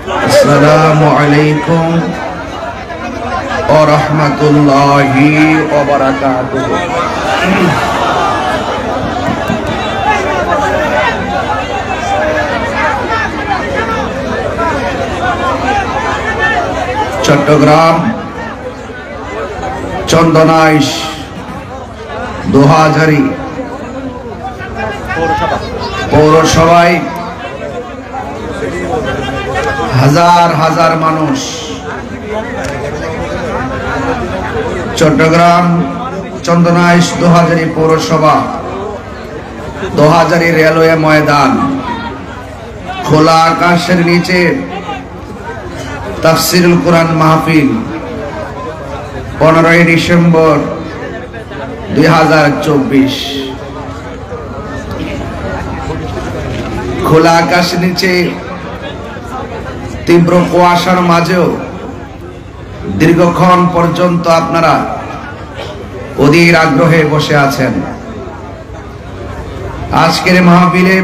আসসালামু আলাইকুম ওয়া রাহমাতুল্লাহি ওয়া বারাকাতুহু। চট্টগ্রাম চন্দনাইশ দোহাজারী পৌরসভায় হাজার হাজার মানুষ চট্টগ্রাম চন্দনাইশ দোহাজারী পৌরসভা দোহাজারী রেলওয়ে ময়দান খোলা আকাশের নিচে তাফসিরুল কুরআন মাহফিল 15 ডিসেম্বর 2024। খোলা আকাশের নিচে তীব্র কুয়াশার মাঝেও দীর্ঘক্ষণ পর্যন্ত আপনারা অধীর আগ্রহে বসে আছেন। আজকের মাহফিলে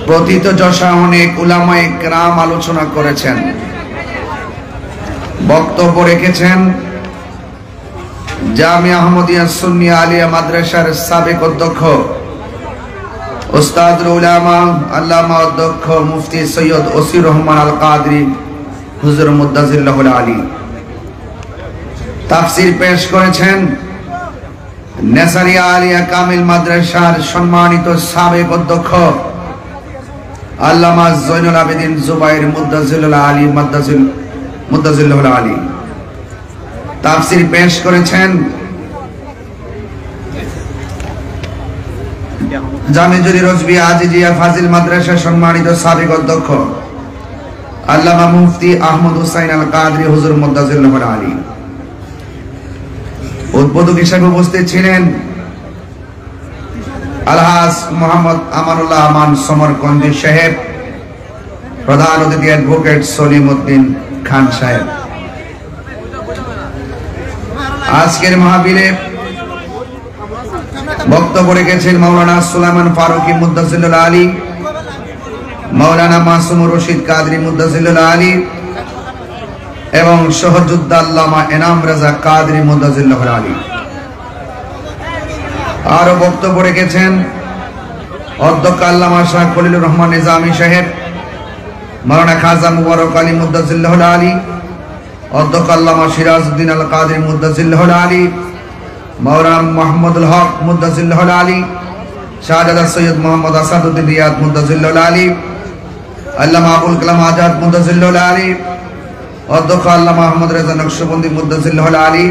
প্রথিতযশা অনেক উলামায়ে কেরাম আলোচনা করেছেন, বক্তব্য রেখেছেন জামিয়া আহমদিয়া সুন্নিয়া আলিয়া মাদ্রাসার সাবেক অধ্যক্ষ উস্তাদুল উলামা আল্লামা অধ্যক্ষ মুফতি সৈয়দ ওসির রহমান আল কাদরি হুজুর মুদ্দাজিল্লাহুল আলী। তাফসীর পেশ করেছেন নেসারিয়া আলিয়া কামিল মাদ্রাসার সম্মানিত সাবেক অধ্যক্ষ আল্লামা জয়নুল আবেদিন জুবাইর মুদ্দাজিল্লাহুল আলী মুদ্দাজিল্লাহুল আলী। তাফসীর পেশ করেছেন জামিজুরি রজবি আজিজিয়া ফাজিল মাদ্রাসার সম্মানিত সাবেক অধ্যক্ষ আল্লামা মুফতি আহমদ হুসাইন আল কাদরি হুজুর মুদ্দাজিল্লাহুল আলী। উদ্বোধক হিসেবে উপস্থিত ছিলেন আলহাজ মোহাম্মদ আমানুল্লাহ আমান সমরকন্দি সাহেব, প্রধান অতিথি অ্যাডভোকেট সলিমউদ্দিন খান সাহেব। আজকের মাহফিলে বক্তব্য রেখেছেন মাওলানা সুলাইমান ফারুকী মুদ্দাজিল্লাহুল আলী, মাওলানা মাসুমুর রশিদ কাদরি মুদ্দাজিল্লাহুল আলী এবং সহযোদ্ধা আল্লামা এনাম রাজা কাদরি মুদ্দাজিল্লাহুল আলী। আরো বক্তব্য রেখেছেন অধ্যক্ষ আল্লামা শাহ খলিলুর রহমান নিজামী সাহেব, মাওলানা খাজা মুবারক আলী মুদ্দাজিল্লাহুল আলী, অধ্যক্ষ আল্লামা সিরাজউদ্দিন আল কাদরি মুদ্দাজিল্লাহুল আলী, মাওলানা মাহমুদুল হক মুদ্দাজিল্লাহুল আলী, শাহজাদা সৈয়দ মোহাম্মদ আসাদউদ্দিন রিয়াদ মুদ্দাজিল্লাহুল আলী, আল্লামা আবুল কালাম আজাদ মুদ্দাজিল্লাহুল আলী, অধ্যক্ষ আল্লামা আহমদ রেজা নকশবন্দি মুদ্দাজিল্লাহুল আলী,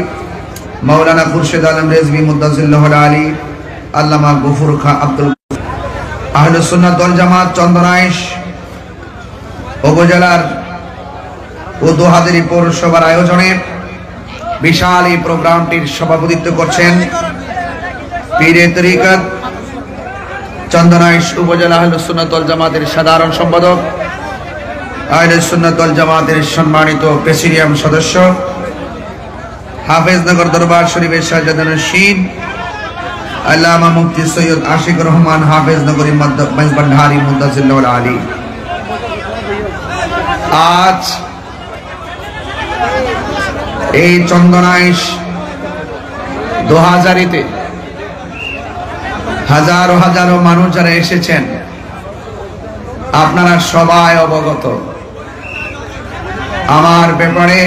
মাওলানা খুরশেদ আলম রেজভী মুদ্দাজিল্লাহুল আলী, আল্লামা গফুর খান আব্দুল। আহলুস সুন্নাত ওয়াল জামাত চন্দনাইশ উপজেলার ও দোহাজারী পৌরসভার আয়োজনে বিশাল এই প্রোগ্রামটির সভাপতিত্ব করছেন পীরে তরিকত চন্দনাইশ উপজেলা আহলুস সুন্নাত ওয়াল জামাতের সাধারণ সম্পাদক, আহলুস সুন্নাত ওয়াল জামাতের সম্মানিত প্রেসিডিয়াম সদস্য, হাফেজনগর দরবার শরীফের শাহজাদানশীন আল্লামা মুফতি সৈয়দ আশিক রহমান হাফেজনগরী মেজবান্ডারি মুদ্দাজিল্লাহুল আলী। আজ এই চন্দনাইশ দোহাজারীতে হাজারো হাজারো মানুষ যারা এসেছেন, আপনারা সবাই অবগত আমার ব্যাপারে।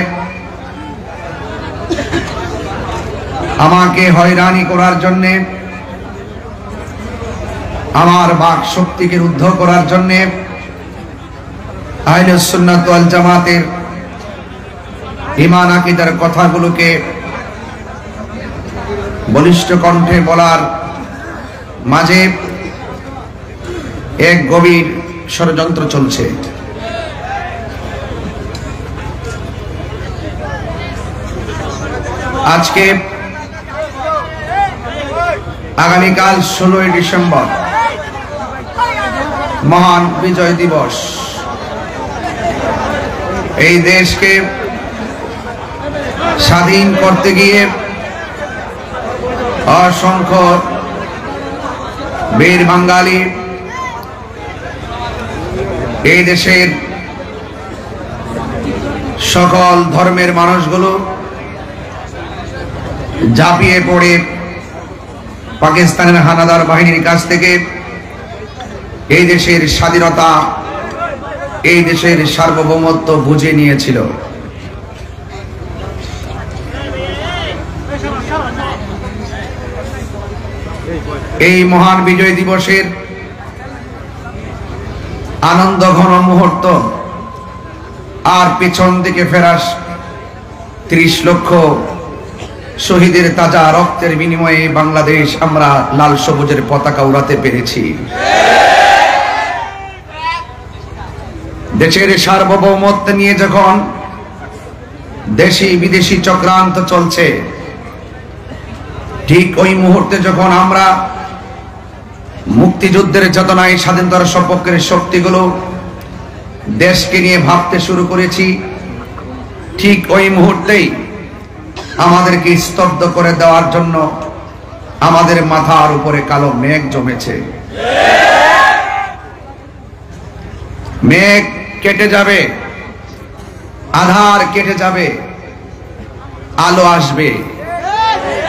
আমাকে হয়রানি করার জন্য, আমার বাক শক্তিকে রুদ্ধ করার জন্য আহলুস সুন্নাত ওয়াল জামাতের ঈমান আকীদার কথাগুলোকে বলিষ্ঠ কণ্ঠে বলার মাঝে এক গভীর ষড়যন্ত্র চলছে। আজকে আগামীকাল 16 ডিসেম্বর মহান বিজয় দিবস। এই দেশকে স্বাধীন করতে গিয়ে অসংখ্য বীর বাঙালি এই দেশের সকল ধর্মের মানুষগুলো ঝাঁপিয়ে পড়ে পাকিস্তানের হানাদার বাহিনীর কাছ থেকে এই দেশের স্বাধীনতা, এই দেশের সার্বভৌমত্ব বুঝে নিয়েছিল। এই মহান বিজয় দিবসের আনন্দ ঘন মুহূর্ত আর পিছন দিকে ফেরাস ৩০ লক্ষ শহীদের তাজা রক্তের বিনিময়ে বাংলাদেশ আমরা লাল সবুজের পতাকা উড়াতে পেরেছি। দেশের সার্বভৌমত্ব নিয়ে যখন দেশি বিদেশি চক্রান্ত চলছে, ঠিক ওই মুহূর্তে যখন আমরা মুক্তিযুদ্ধের চেতনায় স্বাধীনতার সপক্ষের শক্তিগুলো দেশকে নিয়ে ভাবতে শুরু করেছি, ঠিক ওই মুহূর্তেই আমাদেরকে স্তব্ধ করে দেওয়ার জন্য আমাদের মাথার উপরে কালো মেঘ জমেছে। মেঘ কেটে যাবে, আধার কেটে যাবে, আলো আসবে।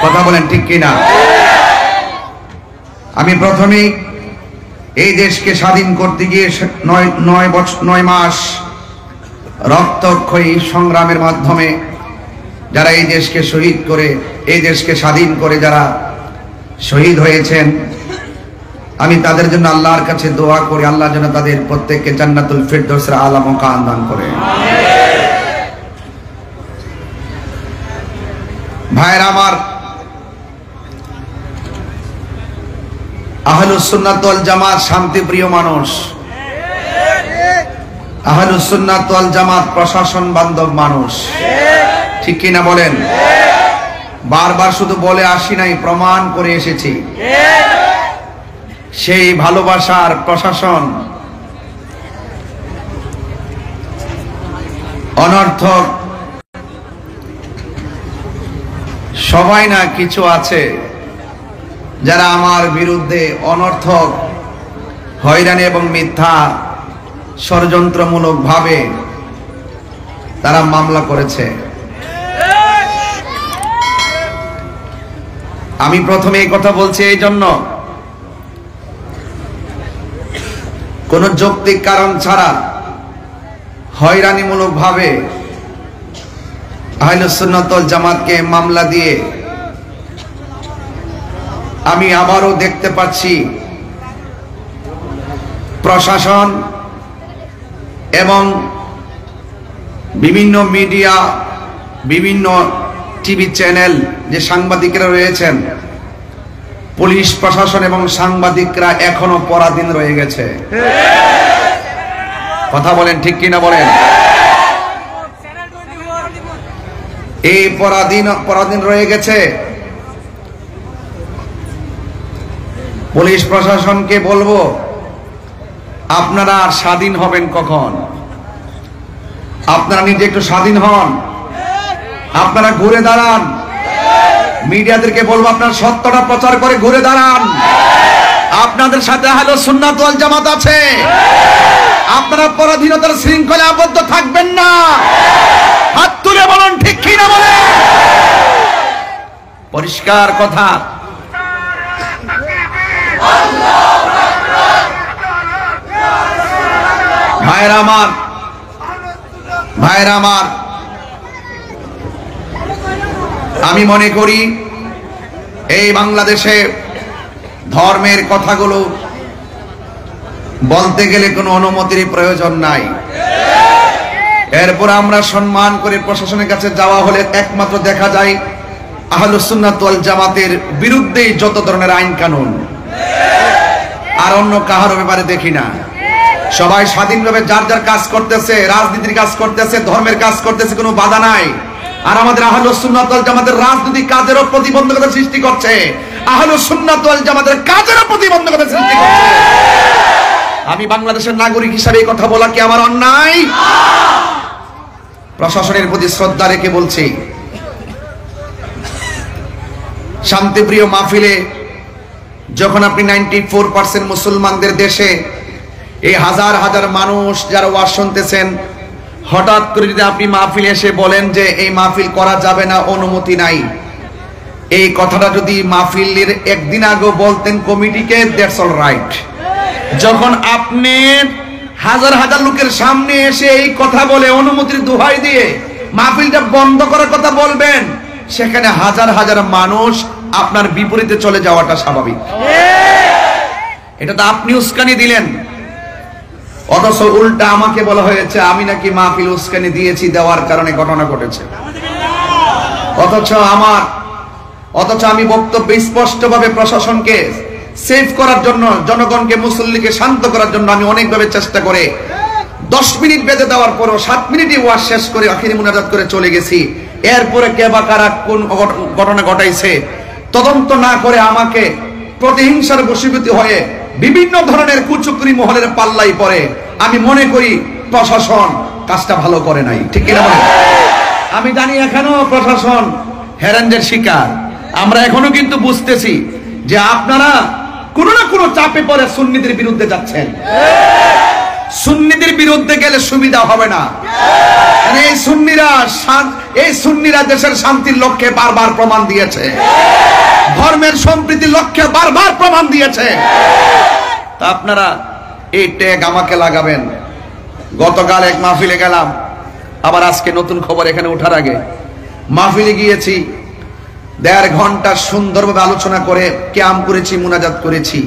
কথা বলেন ঠিক কিনা? আমি প্রথমেই এই দেশকে স্বাধীন করতে গিয়ে 9 মাস রক্তক্ষয়ী সংগ্রামের মাধ্যমে যারা এই দেশকে শহীদ করে, এই দেশকে স্বাধীন করে যারা শহীদ হয়েছেন, আমি তাদের জন্য আল্লাহর কাছে দোয়া করি, আল্লাহ যেন তাদের প্রত্যেককে জান্নাতুল ফিরদৌসের আলা মাকাম দান করে। ভাইরা আমার, আহলুস সুন্নাত ওয়াল জামাত শান্তিপ্রিয় মানুষ, আহলুস সুন্নাত ওয়াল জামাত প্রশাসন বান্ধব মানুষ, ঠিক কিনা বলেন? বারবার শুধু বলে আসি নাই, প্রমাণ করে এসেছি। সেই ভালোবাসার প্রশাসন অনর্থক সবাই না, কিছু আছে যারা আমার বিরুদ্ধে অনর্থক হয়রানি এবং মিথ্যা ষড়যন্ত্রমূলক ভাবে তারা মামলা করেছে। আমি প্রথমে এই কথা বলছি এই জন্য, কোন যৌক্তিক কারণ ছাড়া হয়রানিমূলক ভাবে আহলুস সুন্নাত ওয়াল জামাতকে মামলা দিয়ে আমি আবারও দেখতে পাচ্ছি প্রশাসন এবং বিভিন্ন মিডিয়া, বিভিন্ন টিভি চ্যানেল, যে সাংবাদিকরা রয়েছেন, পুলিশ প্রশাসন এবং সাংবাদিকরা এখনো পরাধীন রয়ে গেছে। কথা বলেন ঠিক কিনা বলেন? এই পরাধীন রয়ে গেছে। পুলিশ প্রশাসনকে বলবো, আপনারা স্বাধীন হবেন কখন? আপনারা নিজে একটু স্বাধীন হন, আপনারা ঘুরে দাঁড়ান। মিডিয়াদেরকে বলবো, আপনারা সত্যটা প্রচার করে ঘুরে দাঁড়ান। আপনাদের সাথে আহলুস সুন্নাত ওয়াল জামাত আছে, আপনারা পরাধীনতার শৃঙ্খলে আবদ্ধ থাকবেন না। হাত তুলে বলুন ঠিক কিনা বলেন? পরিষ্কার কথা। ভাইরা আমার, ভাইরা আমার, আমি মনে করি এই বাংলাদেশে ধর্মের কথাগুলো বলতে গেলে কোনো অনুমতির প্রয়োজন নাই। এরপর আমরা সম্মান করে প্রশাসনের কাছে যাওয়া হলে একমাত্র দেখা যায় আহলুস সুন্নাত ওয়াল জামাতের বিরুদ্ধে যত ধরনের আইন কানুন, আর অন্য কাহার ব্যাপারে দেখি না। সবাই স্বাধীনভাবে যার যার কাজ করতেছে, রাজনীতির কাজ করতেছে, ধর্মের কাজ করতেছে, কোনো বাধা নাই। আর আমাদের আহলুস সুন্নাত ওয়াল জামাতের রাজনৈতিক কাজেরও প্রতিবন্ধকতা সৃষ্টি করছে, আহলুস সুন্নাত ওয়াল জামাতের কাজেরও প্রতিবন্ধকতা সৃষ্টি করছে। আমি বাংলাদেশের নাগরিক হিসাবে এই কথা বলা কি আমার অন্যায়? প্রশাসনের প্রতি শ্রদ্ধা রেখে বলছি, শান্তিপ্রিয় মাহফিলে যখন আপনি 94% মুসলমানদের দেশে এই হাজার হাজার মানুষ যারা ওয়াজ শুনতেছেন, হঠাৎ করে যদি আপনি মাহফিলে এসে বলেন যে এই মাহফিল করা যাবে না, অনুমতি নাই, এই কথাটা যদি মাহফিলের একদিন আগে বলতেন কমিটিকে, দ্যাটস অল রাইট। যখন আপনি হাজার হাজার লোকের সামনে এসে এই কথা বলে অনুমতির দোহাই দিয়ে মাহফিলটা বন্ধ করার কথা বলবেন, সেখানে হাজার হাজার মানুষ আপনার বিপরীতে চলে যাওয়াটা স্বাভাবিক। এটা তো আপনি উস্কানি দিলেন, অথচ উল্টা আমাকে বলা হয়েছে আমি নাকি মাহফিল উস্কানি দিয়েছি, দেওয়ার কারণে ঘটনা ঘটেছে। অথচ আমি বক্তব্য স্পষ্টভাবে প্রশাসনকে সেভ করার জন্য, জনগণকে, মুসল্লিকে শান্ত করার জন্য আমি অনেকভাবে চেষ্টা করে 10 মিনিট বেঁধে দেওয়ার পরও 7 মিনিটই ওয়াজ শেষ করে আখিরি মুনাজাত করে চলে গেছি। এরপরে কে বা কারা কোন ঘটনা ঘটাইছে তদন্ত না করে আমাকে প্রতিহিংসার বশীভূত হয়ে বিভিন্ন ধরনের কুচক্রী মহলের পাল্লাই পড়ে। আমি মনে করি প্রশাসন কাজটা ভালো করে নাই, ঠিক কিনা বলেন? আমি জানি এখনো প্রশাসন হ্যারানদের শিকার। আমরা এখনো কিন্তু বুঝতেছি যে আপনারা কোনো না কোনো চাপে পড়ে সুন্নিদের বিরুদ্ধে যাচ্ছেন। সুন্নিদের বিরুদ্ধে গেলে সুবিধা হবে না। এই সুন্নিরা দেশের শান্তির লক্ষ্যে বারবার প্রমাণ দিয়েছে, ধর্মের সম্প্রীতির লক্ষ্যে বারবার প্রমাণ দিয়েছে। তা আপনারা এই ট্যাগ আমাকে লাগাবেন। গতকাল এক মাহফিলে গেলাম, আবার আজকে নতুন খবর এখানে ওঠার আগে মাহফিলে গিয়েছি, 1.5 ঘন্টা সুন্দরভাবে আলোচনা করে ক্যাম করেছি, মুনাজাত করেছি,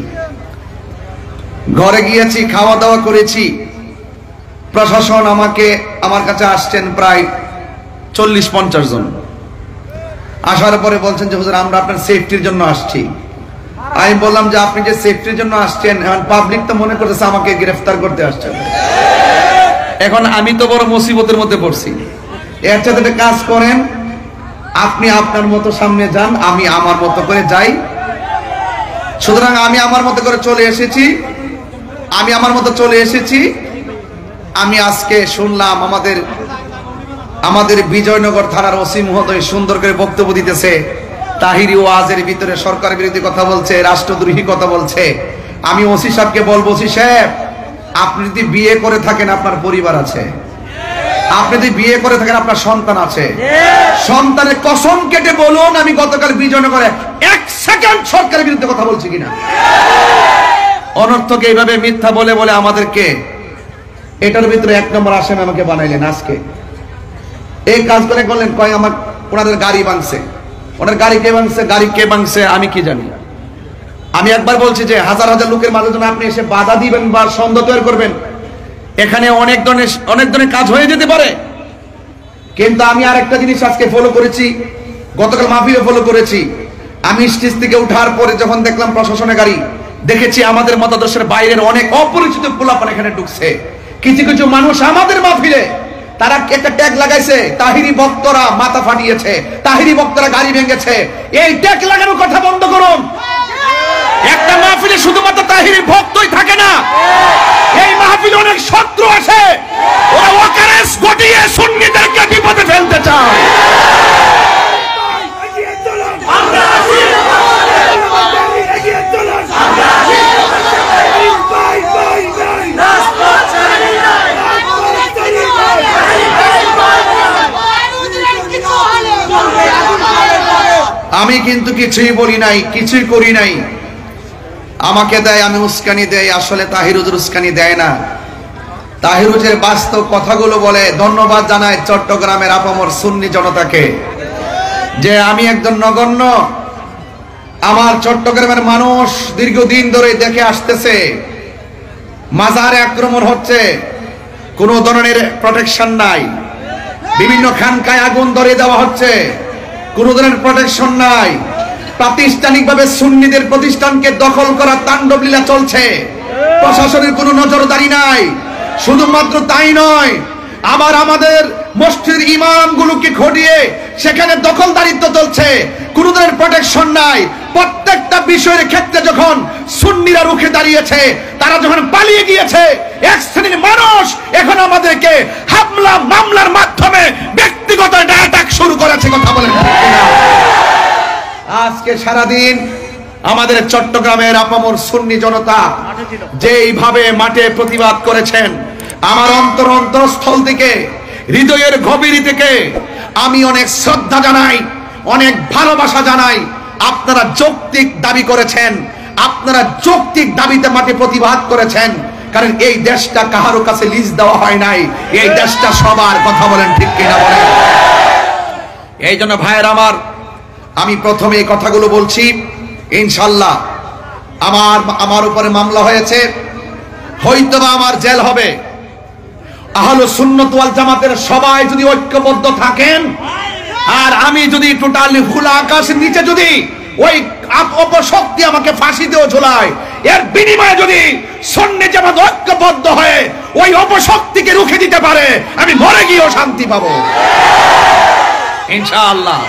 ঘরে গিয়েছি, খাওয়া দাওয়া করেছি। প্রশাসন আমার কাছে আসছেন প্রায় 40-50 জন। আসার পরে বলছেন যে হুজুর আমরা আপনার সেফটির জন্য আসছি। আমি বললাম যে আপনি যে সেফটির জন্য আসছেন, পাবলিক তো মনে করতেছে আমাকে গ্রেফতার করতে আসছেন। এখন আমি তো বড় মুসিবতের মধ্যে পড়ছি। এর সাথে একটা কাজ করেন, আপনি আপনার মতো সামনে যান, আমি আমার মতো করে যাই। সুতরাং আমি আমার মতো করে চলে এসেছি। আমি আজকে শুনলাম আমাদের বিজয়নগর থানার ওসি মহোদয় সুন্দর করে বক্তব্য দিতেছে, তাহিরি ওয়াজের ভিতরে সরকার বিরোধী কথা বলছে, রাষ্ট্রদ্রোহী কথা বলছে। আমি ওসি সাহেবকে বলবো, ওসি সাহেব আপনি যদি বিয়ে করে থাকেন আপনার পরিবার আছে, আপনি যদি বিয়ে করে থাকেন আপনার সন্তান আছে, সন্তানের কসম কেটে বলুন আমি গতকাল বিজয়নগরে 1 সেকেন্ড সরকারের বিরুদ্ধে কথা বলছি কিনা। অনর্থক এইভাবে মিথ্যা বলে আমাদেরকে এটার ভিতরে 1 নম্বর আসামি আমাকে বানাইলেন। আজকে এই কাজ করলেন, কয় আমার ওনাদের গাড়ি ভাঙছে। ওনার গাড়ি কে ভাঙছে আমি কি জানি। আমি একবার বলছি যে হাজার হাজার লোকের মাঝে যখন আপনি এসে বাধা দিবেন বা সন্দেহ তৈরি করবেন, এখানে অনেক ধরনের কাজ হয়ে যেতে পারে। কিন্তু আমি আরেকটা জিনিস আজকে ফলো করেছি, গতকাল মাহফিলে ফলো করেছি। আমি স্টেজ থেকে উঠার পরে যখন দেখলাম প্রশাসনের গাড়ি, দেখেছি আমাদের মতাদর্শের বাইরের অনেক অপরিচিত পোলাপান এখানে ঢুকছে। কিছু মানুষ আমাদের মাহফিলে তারা একটা ট্যাগ লাগাইছে, তাহিরি বক্তরা মাথা ফাটিয়েছে, তাহিরি বক্তরা গাড়ি ভেঙেছে। এই ট্যাগ লাগানোর কথা বন্ধ করুন। একটা মাহফিলে শুধুমাত্র তাহিরি ভক্তই থাকে না, এই মাহফিলে অনেক শত্রু আছে, ওরা ওয়াকারেস ঘটিয়ে সুন্নিদেরকে বিপদে ফেলতে চায়। আমি কিন্তু কিছুই বলি নাই, কিছুই করি নাই। আমাকে দেয়, আমি উস্কানি দেয়। আসলে তাহিরুজের উস্কানি দেয় না, তাহিরুজের বাস্তব কথাগুলো বলে। ধন্যবাদ জানাই চট্টগ্রামের আপামর সুন্নি জনতাকে যে আমি একজন নগণ্য, আমার চট্টগ্রামের মানুষ দীর্ঘদিন ধরে দেখে আসতেছে মাজারে আক্রমণ হচ্ছে, কোনো ধরনের প্রোটেকশন নাই, বিভিন্ন খানকায় আগুন ধরিয়ে দেওয়া হচ্ছে, কোনো ধরনের প্রোটেকশন নাই। প্রাতিষ্ঠানিকভাবে সুন্নিদের প্রতিষ্ঠানকে দখল করা তাণ্ডব লীলা চলছে, প্রশাসনের কোনো নজরদারি নাই। শুধুমাত্র তাই নয়, আমাদের মসজিদের ইমামগুলোকে ঘটিয়ে সেখানে দখলদারিত্ব চলছে, কোনো ধরনের প্রোটেকশন নাই। প্রত্যেকটা বিষয়ের ক্ষেত্রে যখন সুন্নিরা রুখে দাঁড়িয়েছে, তারা যখন পালিয়ে গিয়েছে, এক শ্রেণীর মানুষ এখন আমাদেরকে হামলা মামলার মাধ্যমে ব্যক্তিগত অ্যাটাক শুরু করেছে। কথা বলেন আজকে সারাদিন আমাদের চট্টগ্রামের আপামর সুন্নি জনতা যেইভাবে মাঠে প্রতিবাদ করেছেন, আমার অন্তরস্থল থেকে হৃদয়ের গভীর থেকে আমি অনেক শ্রদ্ধা জানাই, অনেক ভালোবাসা জানাই। আপনারা যৌক্তিক দাবি করেছেন, আপনারা যৌক্তিক দাবিতে মাঠে প্রতিবাদ করেছেন, কারণ এই দেশটা কাহারো কাছে লিজ দেওয়া হয় নাই, এই দেশটা সবার। কথা বলেন ঠিক কিনা বলেন? এই জন্য ভাইয়ের আমার, আমি প্রথমে এই কথাগুলো বলছি। ইনশাল্লাহ আমার উপরে মামলা হয়েছে, হয়তোবা আমার জেল হবে। আহলে সুন্নাত ওয়াল জামাতের সবাই যদি ঐক্যবদ্ধ থাকেন, আর আমি যদি টোটালি খোলা আকাশের নিচে যদি ওই অপশক্তি আমাকে ফাঁসিতেও ঝোলায়, এর বিনিময়ে যদি সুন্নি জামাত ঐক্যবদ্ধ হয়ে ওই অপশক্তিকে রুখে দিতে পারে, আমি মরে গিয়েও শান্তি পাবো ইনশাআল্লাহ।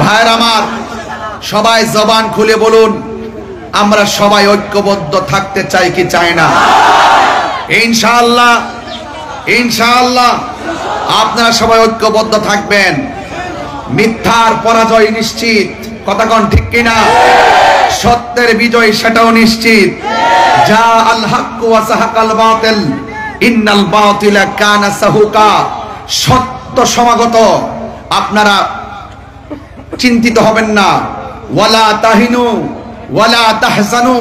ভাইয়ের আমার, সবাই জবান খুলে বলুন, আমরা সবাই ঐক্যবদ্ধ থাকতে চাই কি চাই না? ইনশাআল্লাহ, ইনশাআল্লাহ আপনারা সবাই ঐক্যবদ্ধ থাকবেন। মিথ্যার পরাজয় নিশ্চিত, কথা কোন ঠিক কিনা? সত্যের বিজয় সেটাও নিশ্চিত। যা আল হক ওয়া সাহাকাল বাতিল ইন্নাল বাতিলা কানা সাহুকা। সত্য সমাগত, আপনারা চিন্তিত হবেন না। ওয়ালা তাহিনু ওয়ালা তাহজানু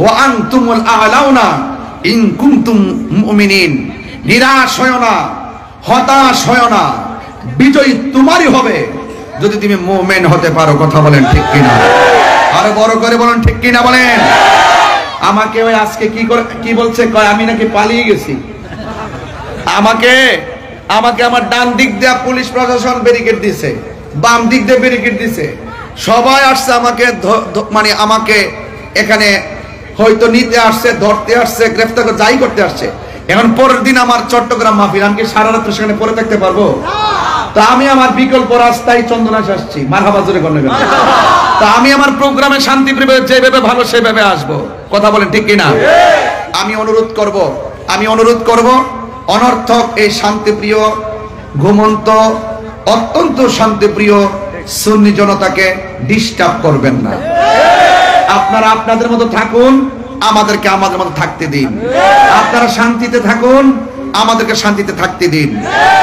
ওয়া আনতুমুল আ'লাউনা ইন কুনতুম মুমিনিন। নিরাশ হয় না, হতাশ হয় না, বিজয় তোমারই হবে যদি তুমি মুমিন হতে পারো। কথা বলেন ঠিক কিনা? আরো বড় করে বলেন ঠিক কিনা বলেন? আমাকে ওই আজকে কি বলছে, কয় আমি নাকি পালিয়ে গেছি। আমাকে আমার ডান দিক দিয়ে পুলিশ প্রশাসন ব্যারিকেড দিছে, বাম দিক দিয়ে ব্যারিকেড দিছে, সবাই আসছে আমাকে মানে আমাকে এখানে হয়তো নিতে আসছে, ধরতে আসছে, গ্রেফতার যাই করতে আসছে। এখন পরের দিন আমার চট্টগ্রাম মাহফিল, আমি কি সারা রাত সেখানে পড়ে থাকতে পারবো? তো আমি আমার বিকল্প রাস্তায় চন্দনাশ আসছি। মারহাবা জোরে করলে গেল। তো আমি আমার প্রোগ্রামে শান্তি প্রিয় যেভাবে ভালো সেভাবে আসবো। কথা বলেন ঠিক কিনা? আমি অনুরোধ করব অনর্থক এই শান্তিপ্রিয়, ঘুমন্ত, অত্যন্ত শান্তিপ্রিয় সুন্নি জনতাকে ডিস্টার্ব করবেন না। আপনারা আপনাদের মতো থাকুন, আমাদেরকে আমাদের মতো থাকতে দিন। আপনারা শান্তিতে থাকুন, আমাদেরকে শান্তিতে থাকতে দিন।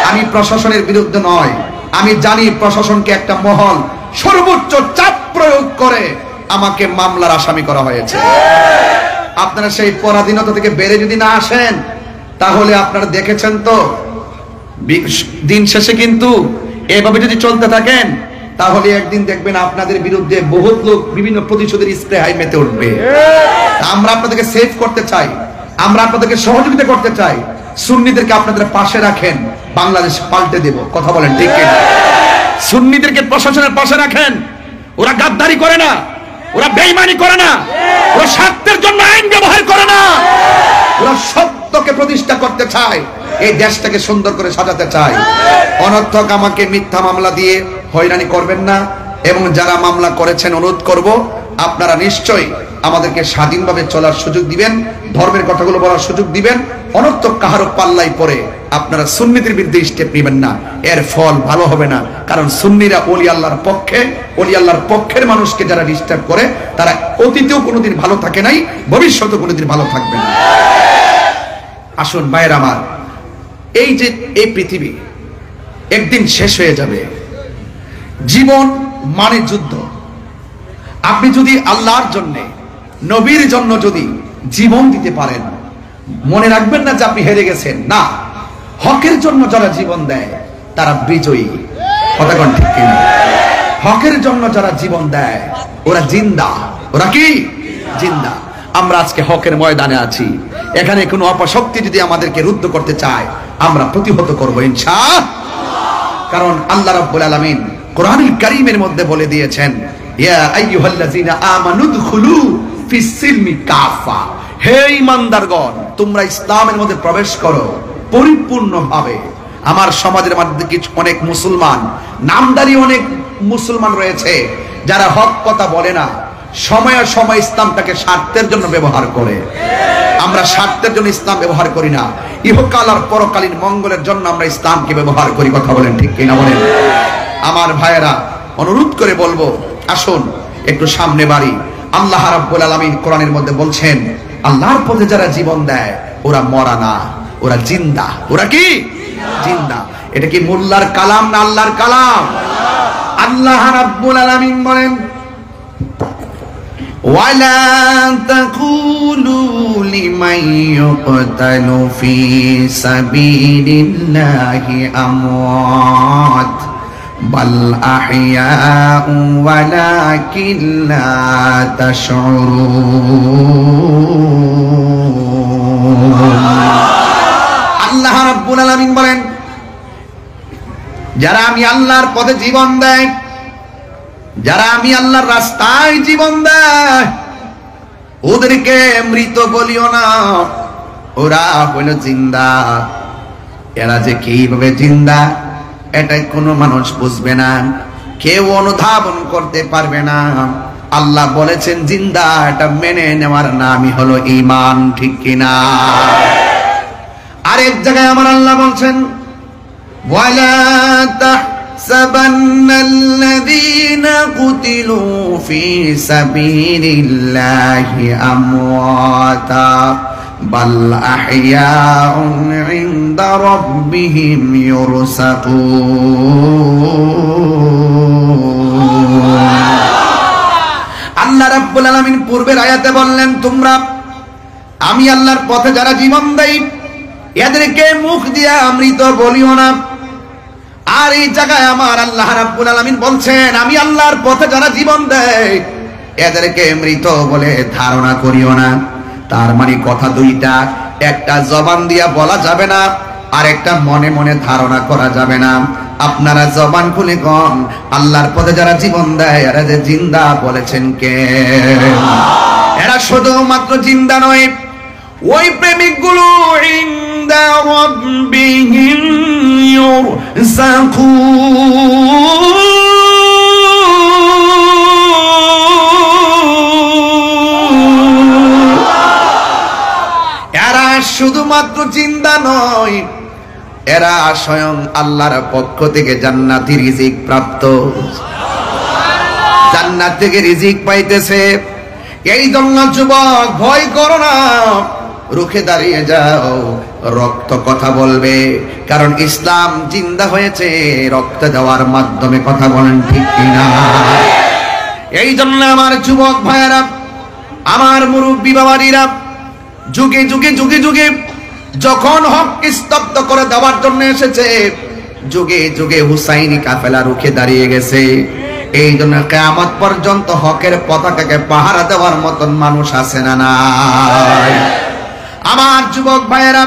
আমি প্রশাসনের বিরুদ্ধে নয়, আমি জানি প্রশাসনকে একটা মহল সর্বোচ্চ চাপ প্রয়োগ করে আমাকে মামলার আসামি করা হয়েছে। আপনারা সেই পরাধীনতা থেকে বেড়ে যদি না আসেন, তাহলে আপনারা দেখেছেন তো দিন শেষে কিন্তু এভাবে যদি চলতে থাকেন, তাহলে একদিন দেখবেন আপনাদের বিরুদ্ধে বহুত লোক বিভিন্ন প্রতিশোধের স্প্রে হাই মেতে উঠবে। আমরা আপনাদেরকে সেভ করতে চাই, আমরা আপনাদেরকে সহযোগিতা করতে চাই। সুন্নিদেরকে আপনাদের পাশে রাখেন, বাংলাদেশ পাল্টে দেব। কথা বলেন ঠিক কিনা? সুন্নিদেরকে প্রশাসনের পাশে রাখেন। ওরা গাদ্দারি করে না, ওরা বেঈমানি করে না, ওরা স্বার্থের জন্য আইন ব্যবহার করে না, ওরা সত্যকে প্রতিষ্ঠা করতে চায়, এই দেশটাকে সুন্দর করে সাজাতে চায়। অনর্থক আমাকে মিথ্যা মামলা দিয়ে হয়রানি করবেন না। এবং যারা মামলা করেছেন, অনুরোধ করব আপনারা নিশ্চয়ই আমাদেরকে স্বাধীনভাবে চলার সুযোগ দিবেন, ধর্মের কথাগুলো বলার সুযোগ দিবেন। অনর্থক কাহারও পাল্লাই পরে আপনারা সুন্নিদের বিরুদ্ধে স্টেপ নেবেন না, এর ফল ভালো হবে না। কারণ সুন্নিরা ওলি আল্লাহর পক্ষে, ওলি আল্লাহর পক্ষের মানুষকে যারা ডিস্টার্ব করে, তারা অতীতেও কোনোদিন ভালো থাকে নাই, ভবিষ্যতেও কোনোদিন ভালো থাকবে না। আসুন ভাইয়ের আমার, এই পৃথিবী একদিন শেষ হয়ে যাবে। জীবন মানে যুদ্ধ। আপনি যদি আল্লাহর জন্য, নবীর জন্য যদি জীবন দিতে পারেন, মনে রাখবেন না যে আপনি হেরে গেছেন। না, হকের জন্য যারা জীবন দেয় তারা বিজয়ী। কথা কোন ঠিক কিনা? হকের জন্য যারা জীবন দেয় ওরা জিন্দা। ওরা কি জিন্দা? আমরা আজকে হকের ময়দানে আছি। এখানে কোনো অপশক্তি যদি আমাদেরকে রুদ্ধ করতে চায়, আমরা প্রতিহত করব ইনশাআল্লাহ। কারণ আল্লাহ রাব্বুল আলামিন কোরআনুল কারীমের মধ্যে বলে দিয়েছেন, ইয়া আইয়ুহাল্লাযীনা আমানু দুখুলু ফিস সিলমি কাফা। হে ঈমানদারগণ, তোমরা ইসলামের মধ্যে প্রবেশ করো পরিপূর্ণভাবে। আমার সমাজের মধ্যে কিছু অনেক মুসলমান, নামদারি অনেক মুসলমান রয়েছে যারা হক কথা বলে না, সময়ে সময় ইসলামটাকে স্বার্থের জন্য ব্যবহার করে। আমরা স্বার্থের জন্য ইসলাম ব্যবহার করি না, ইহকাল আর পরকালীন মঙ্গলের জন্য আমরা ইসলামকে ব্যবহার করি। কথা বলেন ঠিক কিনা বলেন? আমার ভাইয়েরা, অনুরোধ করে বলবো, আসুন একটু সামনে বাড়ি। আল্লাহ রাব্বুল আলামিন কোরআনের মধ্যে বলছেন, আল্লাহর পথে যারা জীবন দেয় ওরা মরা না, ওরা জিন্দা। ওরা কি জিন্দা? এটা কি মোল্লার কালাম না আল্লাহর কালাম? আল্লাহ রাব্বুল আলামিন বলেন, ওয়ালা তাকুলু লিমান ইউকতালু ফি সাবিলিল্লাহি আমওয়াত বাল আহইয়াউ ওয়ালাকিন লা তাশউরুন। আল্লাহ রাব্বুল আলামিন বলেন, যারা আমি আল্লাহর পথে জীবন দেয়, যারা আমি আল্লাহর রাস্তায় জীবন দেয়, ওদেরকে মৃত বলিও না, ওরা হইল জিন্দা। এরা যে কিভাবে জিন্দা এটা কোনো মানুষ বুঝবে না, কেউ অনুধাবন করতে পারবে না। আল্লাহ বলেছেন জিন্দা, এটা মেনে নেওয়ার নামই হলো ঈমান, ঠিক কিনা? আরেক জায়গায় আমার আল্লাহ বলছেন, ওয়ালা তাহসাবান্নাল্লাযীনা কুতিলু ফী সাবিলিল্লাহি আমওয়াতা বাল আহইয়াউন ইনদা রাব্বিহিম ইউরসাকুন। আল্লাহ রাব্বুল আলামিন পূর্বের আয়াতে বললেন, তোমরা আমি আল্লাহর পথে যারা জীবন দেয় এদেরকে মুখ দিয়া মৃত বলিও না। আর এই জায়গায় আমার আল্লাহ রাব্বুল আলামিন বলছেন, আমি আল্লাহর পথে যারা জীবন দেয় এদেরকে মৃত বলে ধারণা করিও না। তার মানে কথা দুইটা, একটা জবান দিয়া বলা যাবে না, আর একটা মনে মনে ধারণা করা যাবে না। আপনারা জবান খুলে কোন, আল্লাহর পথে যারা জীবন দেয় এরা যে জিন্দা বলেছেন কে? এরা শুধুমাত্র জিন্দা নয়, ওই প্রেমিকগুলো ইনদা রাব্বিহিম ইউরসাকুন। এরা শুধুমাত্র জিন্দা নয়, এরা স্বয়ং আল্লাহর পক্ষ থেকে জান্নাতি রিজিক প্রাপ্ত, জান্নাত থেকে রিজিক পাইতেছে। এই জন্য যুবক ভয় করো না, রুখে দাঁড়িয়ে যাও, রক্ত কথা বলবে, কারণ ইসলাম জিন্দা হয়েছে রক্ত দেওয়ার মাধ্যমে। কথা বলেন ঠিক কিনা? এই জন্য আমার যুবক ভাইয়েরা, আমার মুরব্বী বাবারা, যুগে যুগে যুগে যুগে যখন হককে স্তব্ধ করে দেওয়ার জন্য এসেছে, যুগে যুগে হুসাইনি কাফেলা রুখে দাঁড়িয়ে গেছে। এই জন্য কিয়ামত পর্যন্ত হকের পতাকাকে পাহারা দেওয়ার মতন মানুষ আছে না নাই? আমার যুবক ভাইয়েরা,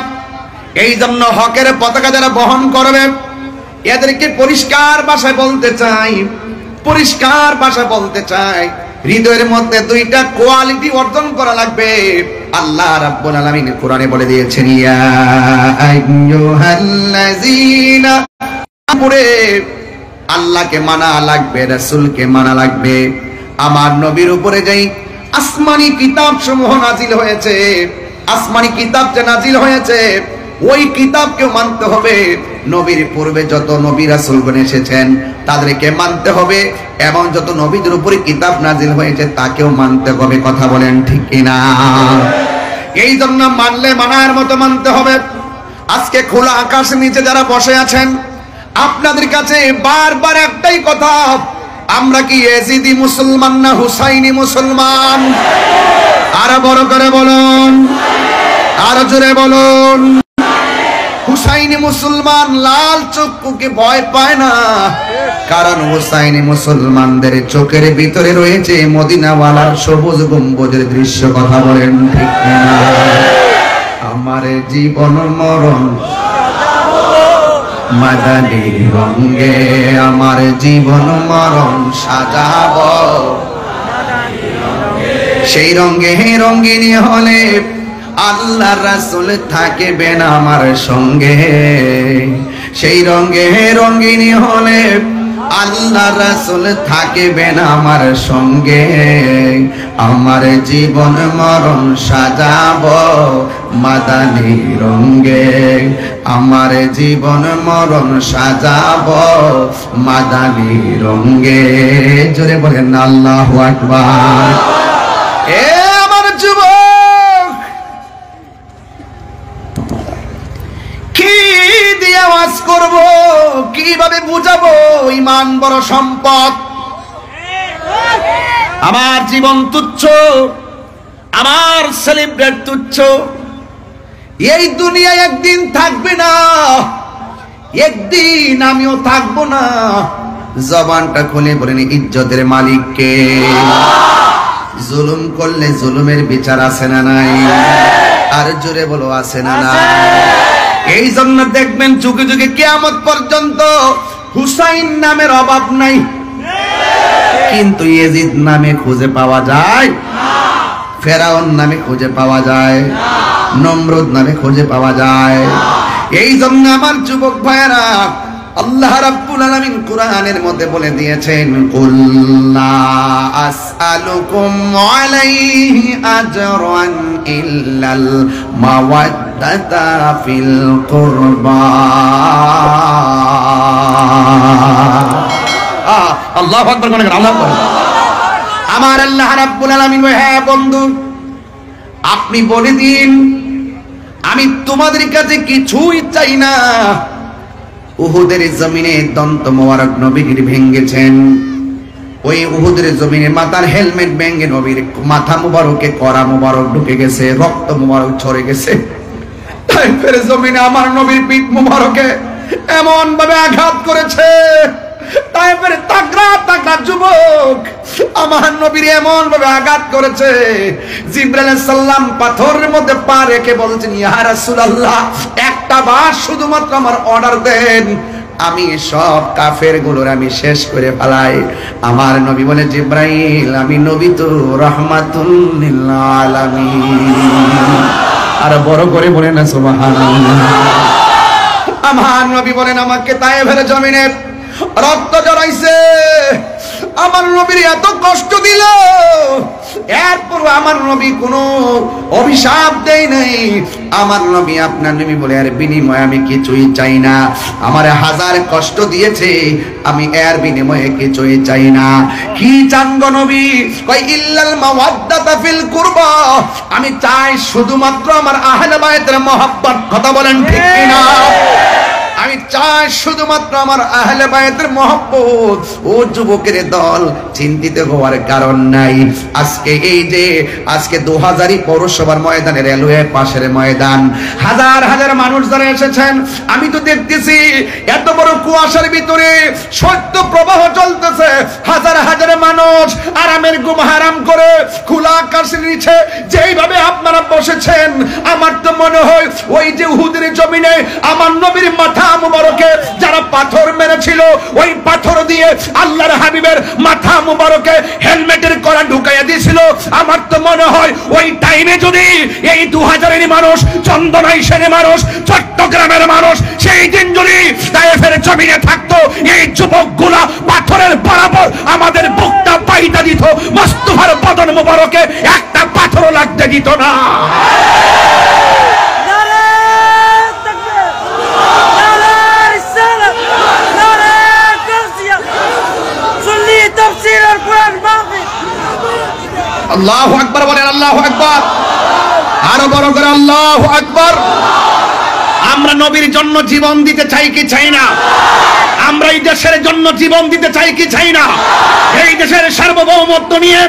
এই জন্য হকের পতাকা যারা বহন করবে এদেরকে পরিষ্কার ভাষায় বলতে চাই, পরিষ্কার ভাষায় বলতে চাই, হৃদয়ের মধ্যে দুইটা কোয়ালিটি অর্জন করা লাগবে। আল্লাহ রাব্বুল আলামিন কোরআনে বলে দিয়েছেন, ইয়া আইয়ুহাল্লাযীনা, আল্লাহকে মানা লাগবে, রাসূলকে মানা লাগবে। আমার নবীর উপরে যেই আসমানি কিতাব সমূহ নাজিল হয়েছে, আসমানি কিতাব যে নাজিল হয়েছে ওই কিতাবকে মানতে হবে। নবীর পূর্বে যত নবী রাসূলগণ এসেছেন তাদেরকে মানতে হবে, এবং যত নবীদের উপরে কিতাব নাজিল হয়েছে তাকেও মানতে হবে। কথা বলেন ঠিক কিনা? এই জন্য মানলে মানার মতো মানতে হবে। আজকে খোলা আকাশের নিচে যারা বসে আছেন, আপনাদের কাছে বারবার একটাই কথা, আমরা কি ইয়াজিদি মুসলমান না হুসাইনি মুসলমান? আরো বড় করে বলুন, আরো জোরে বলুন। হুসাইনি মুসলমান লাল চক্ষুকে ভয় পায় না, কারণ হুসাইনি মুসলমানদের চোখের ভিতরে রয়েছে মদিনাওয়ালার সবুজ গম্বুজের দৃশ্য। কথা বলেন ঠিক না? আমার জীবন মরণ মাদানী রঙে, আমার জীবন মরণ সাজাব সেই রঙে। রঙিনী হলে আল্লাহ রাসূল থাকবেন আমার সঙ্গে, সেই রঙে রঙিনী হলে আল্লাহ রাসূল থাকবেন আমার সঙ্গে। আমার জীবন মরণ সাজাব মাদানী রঙ্গে, আমার জীবন মরণ সাজাবো মাদানী রঙ্গে। জোরে বলেন আল্লাহু আকবার। এ আমার যুবক, কি দিয়ে ওয়াজ করব, কিভাবে বুঝাবো? ঈমান বড় সম্পদ। আমার জীবন তুচ্ছ, আমার সেলিব্রেট তুচ্ছ। এই দুনিয়ায় একদিন থাকবে না, একদিন আমিও থাকবো না। জবানটা খুলে বলেন ইজ্জতের মালিক কে? জুলুম করলে জুলুমের বিচার আছে না নাই? আর জোরে বলো আছে না নাই? এই জন্য দেখবেন যুগে যুগে কিয়ামত পর্যন্ত হুসাইন নামের অভাব নাই, কিন্তু ইয়াজিদ নামে খুঁজে পাওয়া যায়, ফেরাউন নামে খুঁজে পাওয়া যায়, নমরুদ নামে খুঁজে পাওয়া যায়। এই জন্য আমার যুবক ভাইয়েরা, আল্লাহ রাব্বুল আলামিন কোরআনের মধ্যে বলে দিয়েছেন, কুল লা আসআলুকুম আলাইহি আজরান ইল্লাল মাওয়াদ্দাতা ফিল কুরবা। আল্লাহু আকবার বলেন, আল্লাহু আকবার। আমার আল্লাহ রাব্বুল আলামিন, হ্যাঁ বন্ধু, আপনি বলে দিন আমি তোমাদের কাছে কিছুই চাই না। উহুদের জমিনে দন্ত মোবারক নবীর ভেঙ্গেছেন, ওই উহুদের জমিনে মাথার হেলমেট ভেঙ্গে নবীর মাথা মুবারকে করা মুবারক ঢুকে গেছে, রক্ত মুবারক ঝরে গেছে। তাইফের জমিনে আমার নবীর পিঠ মুবারকে এমন ভাবে আঘাত করেছে, তাইফের তাগড়া তাগড়া যুবক আমার নবীর এমন ভাবে আঘাত করেছে, জিবরাইল আলাইহিস সালাম পাথরের মধ্যে পা রেখে বলছেন, ইয়া রাসূলুল্লাহ, একটা বার শুধুমাত্র আমার অর্ডার দেন, আমি সব কাফের গুলোর আমি শেষ করে ফেলাই। আমার নবী বলে, জিবরাইল, আমি নবী তো রাহমাতুল লিল আলামিন। আর বড় করে বলেন না সুবহানাল্লাহ। আমার নবী বলেন, আমাকে তায়েফের জমিনে রক্ত জড়াইছে, আমার নবীর এত কষ্ট দিল, এরপর আমার নবী কোনো অভিশাপ দেয় নাই। আমার নবী, আপনার নবী বলে, এর বিনিময়ে আমি কিছুই চাই না। আমার হাজার কষ্ট দিয়েছে, আমি এর বিনিময়ে কিছুই চাই না। কি চান গো নবী? কই ইল্লাল মাওয়াদ্দাতা ফিল কুরবা, আমি চাই শুধুমাত্র আমার আহলে বায়তের মহব্বত। কথা বলেন ঠিক কিনা? আমি চাই শুধুমাত্র আমার আহলে বায়তের মহব্বত। ও যুবকের দল, চিন্তিত হওয়ার কারণ নাই। আজকে এই যে আজকে 2000 পৌরসভার ময়দানে, রেলওয়ে পাশের ময়দান, হাজার হাজার মানুষ যারা এসেছেন, আমি তো দেখতেছি এত বড় কুয়াশার ভিতরে সত্য প্রবাহ চলতেছে। হাজার হাজার মানুষ আরামের ঘুম হারাম করে খোলা আকাশের নিচে যেইভাবে আপনারা বসেছেন, আমার তো মনে হয় ওই যে উহুদের জমিনে আমার নবীর মাথা মুবারকে যারা পাথর মেরেছিল, ওই পাথর দিয়ে আল্লাহর হাবিবের মাথা মুবারকে হেলমেটের কড়া ঢুকাইয়া দিয়েছিল। আমার তো মনে হয় ওই টাইমে যদি এই 2000-এর মানুষ, চন্দনাইশের মানুষ, চট্টগ্রামের মানুষ সেই দিন যদি তায়েফের জমিনে থাকতো, এই যুবকগুলা পাথরের বরাবর আমাদের বুকটা পাইটা দিত, মুস্তাফার বদন মুবারকে একটা পাথরও লাগতে দিত না। আল্লাহু আকবার বলেন, আল্লাহু আকবার। আরো বড় করে আল্লাহু আকবার। আমরা নবীর জন্য জীবন দিতে চাই কি চাই না? আমরা এই দেশের জন্য জীবন দিতে চাই কি চাই না? এই দেশের সার্বভৌমত্ব নিয়ে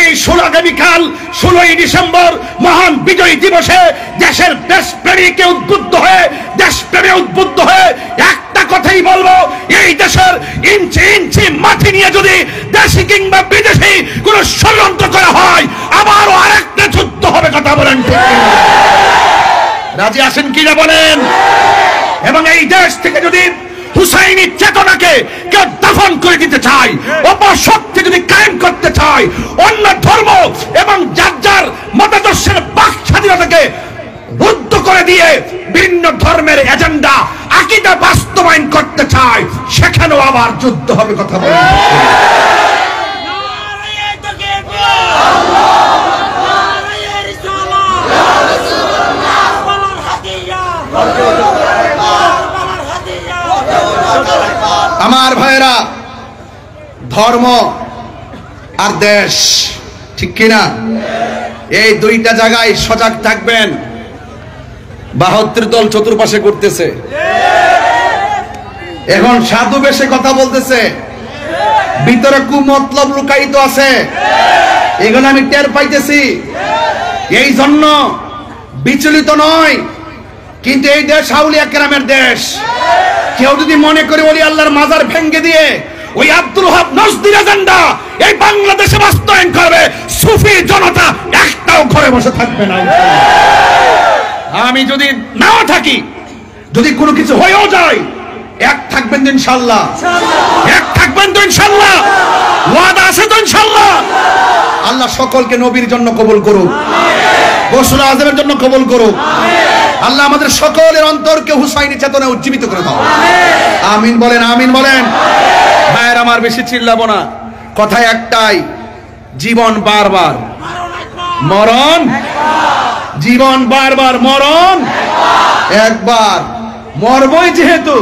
এই 16 আগামীকাল 16ই ডিসেম্বর মহান বিজয় দিবসে দেশের দেশপ্রেমীকে উদ্বুদ্ধ হয়ে, দেশপ্রেমে উদ্বুদ্ধ হয়ে একটা কথাই বলবো, এই দেশের ইঞ্চি ইঞ্চি মাটি নিয়ে যদি দেশি কিংবা বিদেশি কোন ষড়যন্ত্র করা হয়, আবারও আরেকটা যুদ্ধ হবে। কথা বলেন ঠিক কিনা? রাজি আছেন কিনা বলেন? এবং এই দেশ থেকে যদি হুসাইনি চেতনাকে কেউ দাফন করে দিতে চায়, অপশক্তি যদি কায়েম করতে চায়, অন্য ধর্ম এবং যার যার মতাদর্শের বাক স্বাধীনতাকে রুদ্ধ করে দিয়ে ভিন্ন ধর্মের এজেন্ডা আকীদা বাস্তবায়ন করতে চায়, সেখানেও আবার যুদ্ধ হবে। কথা বলেন। ধর্ম আর দেশ, ঠিক কিনা? এই দুইটা জায়গায় সজাগ থাকবেন। 72 দল চতুর্পাশে করতেছে, এখন সাধু বেশে কথা বলতেছে, ভিতরে কুমতলব লুকায়িত আছে, এগুলো আমি টের পাইতেছি। এই জন্য বিচলিত নয়, কিন্তু এই দেশ আউলিয়া কেরামের দেশ। কেউ যদি মনে করে ওলি আল্লাহর মাজার ভেঙ্গে দিয়ে ওই আব্দুল ওহাব নজদির এজেন্ডা এই বাংলাদেশে বাস্তবায়ন করবে, সুফি জনতা একটাও ঘরে বসে থাকবে না। আমি যদি নাও থাকি, যদি কোনো কিছু হয়েও যায়, এক থাকবেন তো ইনশাআল্লাহ, এক থাকবেন তো ইনশাআল্লাহ, ওয়াদা আছে তো ইনশাআল্লাহ। আল্লাহ সকলকে নবীর জন্য কবুল করুক, গোসল আজমের জন্য কবুল করুক। আল্লাহ আমাদের সকলের অন্তরকে হুসাইনি চেতনায় উজ্জীবিত করে দাও, আমিন বলেন, আমিন বলেন। ভাইয়ের আমার, বেশি চিল্লাবো না, কথা একটাই, জীবন বারবার, মরণ জীবন বারবার, মরণ একবার। মরবই যেহেতু,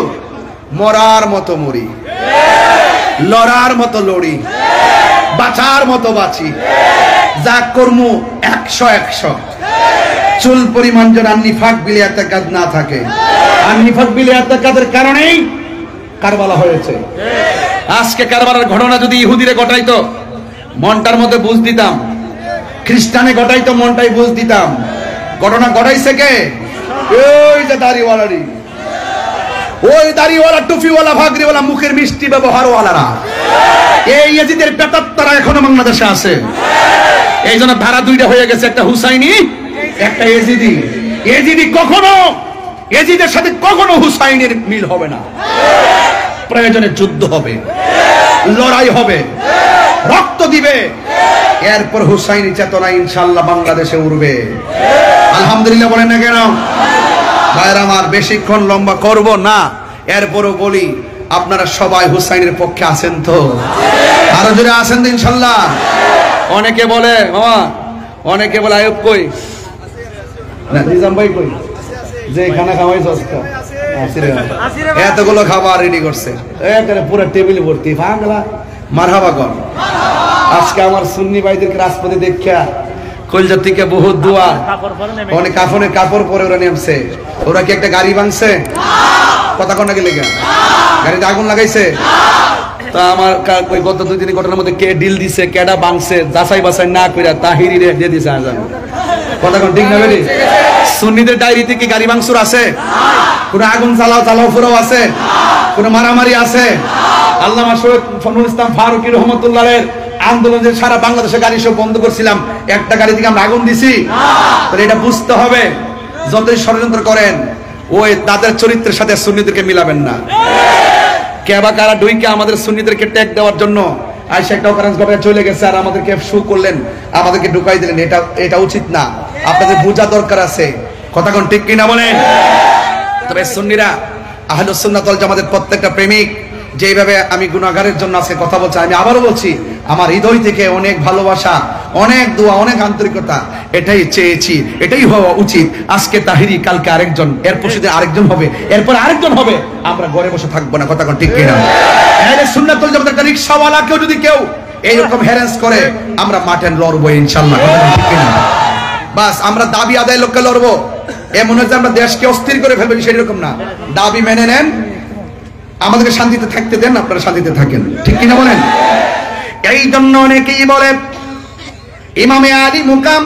মরার মতো মরি, লড়ার মতো লড়ি, বাঁচার মতো বাঁচি, যা কর্ম 100 চুল পরিমাণ যেন নিফাক বিলে এতেকাদ না থাকে। আর নিফাক বিলে এতেকাদের কারণেই কারবালা হয়েছে। আজকে কারবালার ঘটনা যদি ইহুদিরে ঘটাইতো, মনটার মধ্যে বুঝ দিতাম, খ্রিস্টানে ঘটাইতো, মনটাই বুঝ দিতাম। ঘটনা ঘটাইছে কে? ওই যে দাড়িওয়ালারি, ওই দাড়িওয়ালা, টুপিওয়ালা, ভাগরিওয়ালা, মুখের মিষ্টি ব্যবহারওয়ালারা, এই ইয়াজিদের পেতাত্তারা এখনো বাংলাদেশে আছে। এই জন্য ধারা দুইটা হয়ে গেছে, একটা হুসাইনি, একটা এজিদি। এজিদি কখনো, এজিদের সাথে কখনো হুসাইনের মিল হবে না। প্রয়োজনে যুদ্ধ হবে, লড়াই হবে, রক্ত দিবে, এরপর হুসাইনি চেতনা ইনশাআল্লাহ বাংলাদেশে উঠবে। আলহামদুলিল্লাহ বলেন না কেন? ভাইরা আমার, বেশিক্ষণ লম্বা করব না, এরপরও বলি, আপনারা সবাই হুসাইনের পক্ষে আছেন তো? আরো জোরে আছেন তো ইনশাআল্লাহ? অনেকে বলে মামা, অনেকে বলে আয়ুব কই, নিজাম ভাই কই, যে খানা খাওয়াই সস্তা, এতগুলো খাবার রেডি করছে, পুরো টেবিল ভর্তি, ভাঙলা মারহাবা কর। আজকে আমার সুন্নি ভাইদেরকে রাজপথে দেখা কলজার থেকে বহুত দোয়া, অনেক কাফনের কাপড় পরে ওরা নেমছে। ওরা কি একটা গাড়ি ভাঙছে? কথা কোন নাকি লেগে গাড়িতে আগুন লাগাইছে? তা আমার ওই গত 2 দিনের ঘটনার মধ্যে কে ডিল দিছে, কেডা ভাঙছে, যাচাই বাছাই না কইরা তাহিরি রে দিয়ে দিছে আজান। কথা কোন ঠিক না বেরি? সুন্নিদের ডায়েরিতে কি গাড়ি ভাঙচুর আছে? কোন আগুন চালাও ফুরাও আছে? কোন মারামারি আছে? আল্লামা শহীদ ফজলুল ইসলাম ফারুকী রহমাতুল্লাহের আন্দোলনে সারা বাংলাদেশে গাড়ি সব বন্ধ করছিলাম, একটা গাড়ি থেকে আমরা আগুন দিছি? তাহলে এটা বুঝতে হবে, যতই ষড়যন্ত্র করেন ওই তাদের চরিত্রের সাথে সুন্নিদেরকে মিলাবেন না। কেবা কারা ডুইকে আমাদের সুন্নিদেরকে ট্যাগ দেওয়ার জন্য আইসা একটা অকারেন্স ঘটে চলে গেছে, আর আমাদেরকে শু করলেন, আমাদেরকে ঢুকাই দিলেন। এটা উচিত না, আপনাদের বোঝা দরকার আছে। কথা কোন ঠিক কিনা বলেন? তবে সুন্নিরা, আহলুস সুন্নাত ওয়াল জামাতের প্রত্যেকটা প্রেমিক যেভাবে আমি গুনাহগারের জন্য আজকে কথা বলছি, আমি আবারও বলছি, আমার হৃদয় থেকে অনেক ভালোবাসা, অনেক দোয়া, অনেক আন্তরিকতা, এটাই চেয়েছি, এটাই হওয়া উচিত। আজকে তাহিরি, কালকে আরেকজন, এরপর সেদিন আরেকজন হবে, এরপর আরেকজন হবে। আমরা ঘরে বসে থাকবো না। কথা কোন ঠিক কিনা? আহলে সুন্নাত ওয়াল জামাতের একটা রিকশাওয়ালা কেউ যদি কেউ এইরকম হ্যারাস করে, আমরা মাঠে লড়বো ইনশাআল্লাহ। কথা কোন ঠিক কিনা? বাস আমরা দাবি আদায় লোককে লড়বো, এমন হচ্ছে আমরা দেশকে অস্থির করে ফেলবেন, সেরকম না। দাবি মেনে নেন, আমাদেরকে শান্তিতে থাকতে দেন, আপনারা শান্তিতে থাকেন, ঠিক কিনা বলেন? এই জন্য অনেকেই বলে ইমামে আলী মুকাম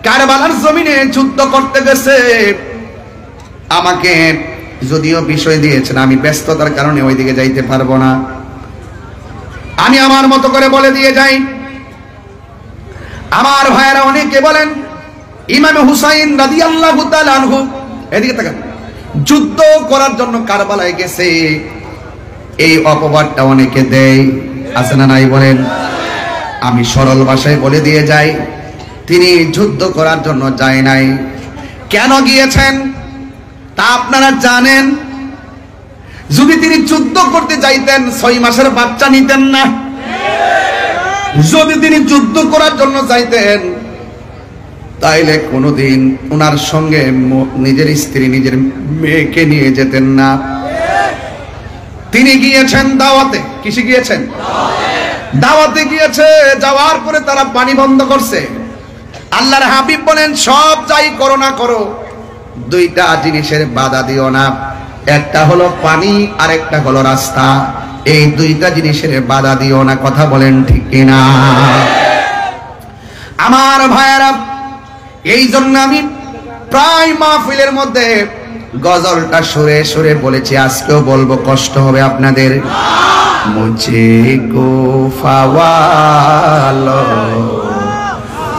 কারবালার জমিনে যুদ্ধ করতে গেছে। আমাকে যদিও বিষয় দিয়েছেন, আমি ব্যস্ততার কারণে ওইদিকে যাইতে পারবো না, আমি আমার মতো করে বলে দিয়ে যাই। আমার ভাইয়েরা অনেকে বলেন ইমামে হুসাইন রাদিয়াল্লাহু তাআলা আনহু, এদিকে তাকান, যুদ্ধ করার জন্য কারবালায় গেছে। এই অপবাদটা অনেকে দেয়, আছে না নাই বলেন? আমি সরল ভাষায় বলে দিয়ে যাই, তিনি যুদ্ধ করার জন্য যায় নাই। কেন গিয়েছেন তা আপনারা জানেন? যদি তিনি যুদ্ধ করতে যাইতেন 6 মাসের বাচ্চা নিতেন না। যদি তিনি যুদ্ধ করার জন্য যাইতেন তাইলে কোনোদিন ওনার সঙ্গে নিজের স্ত্রী, নিজের মেয়েকে নিয়ে যেতেন না। তিনি গিয়েছেন দাওয়াতে। কিসে গিয়েছেন? দাওয়াতে গিয়েছে, যাওয়ার পরে তারা পানি বন্ধ করছে। আল্লাহর হাবিব বলেন সব যাই করো না করো, দুইটা জিনিসের বাধা দিও না, একটা হলো পানি আর একটা হলো রাস্তা, এই দুইটা জিনিসের বাধা দিও না। কথা বলেন ঠিক কিনা? আমার ভাইয়েরা, এই জন্য আমি প্রায় মাহফিলের মধ্যে গজলটা সুরে সুরে বলেছি, আজকেও বলবো, কষ্ট হবে আপনাদের। মুঝে কো ফাওয়ালো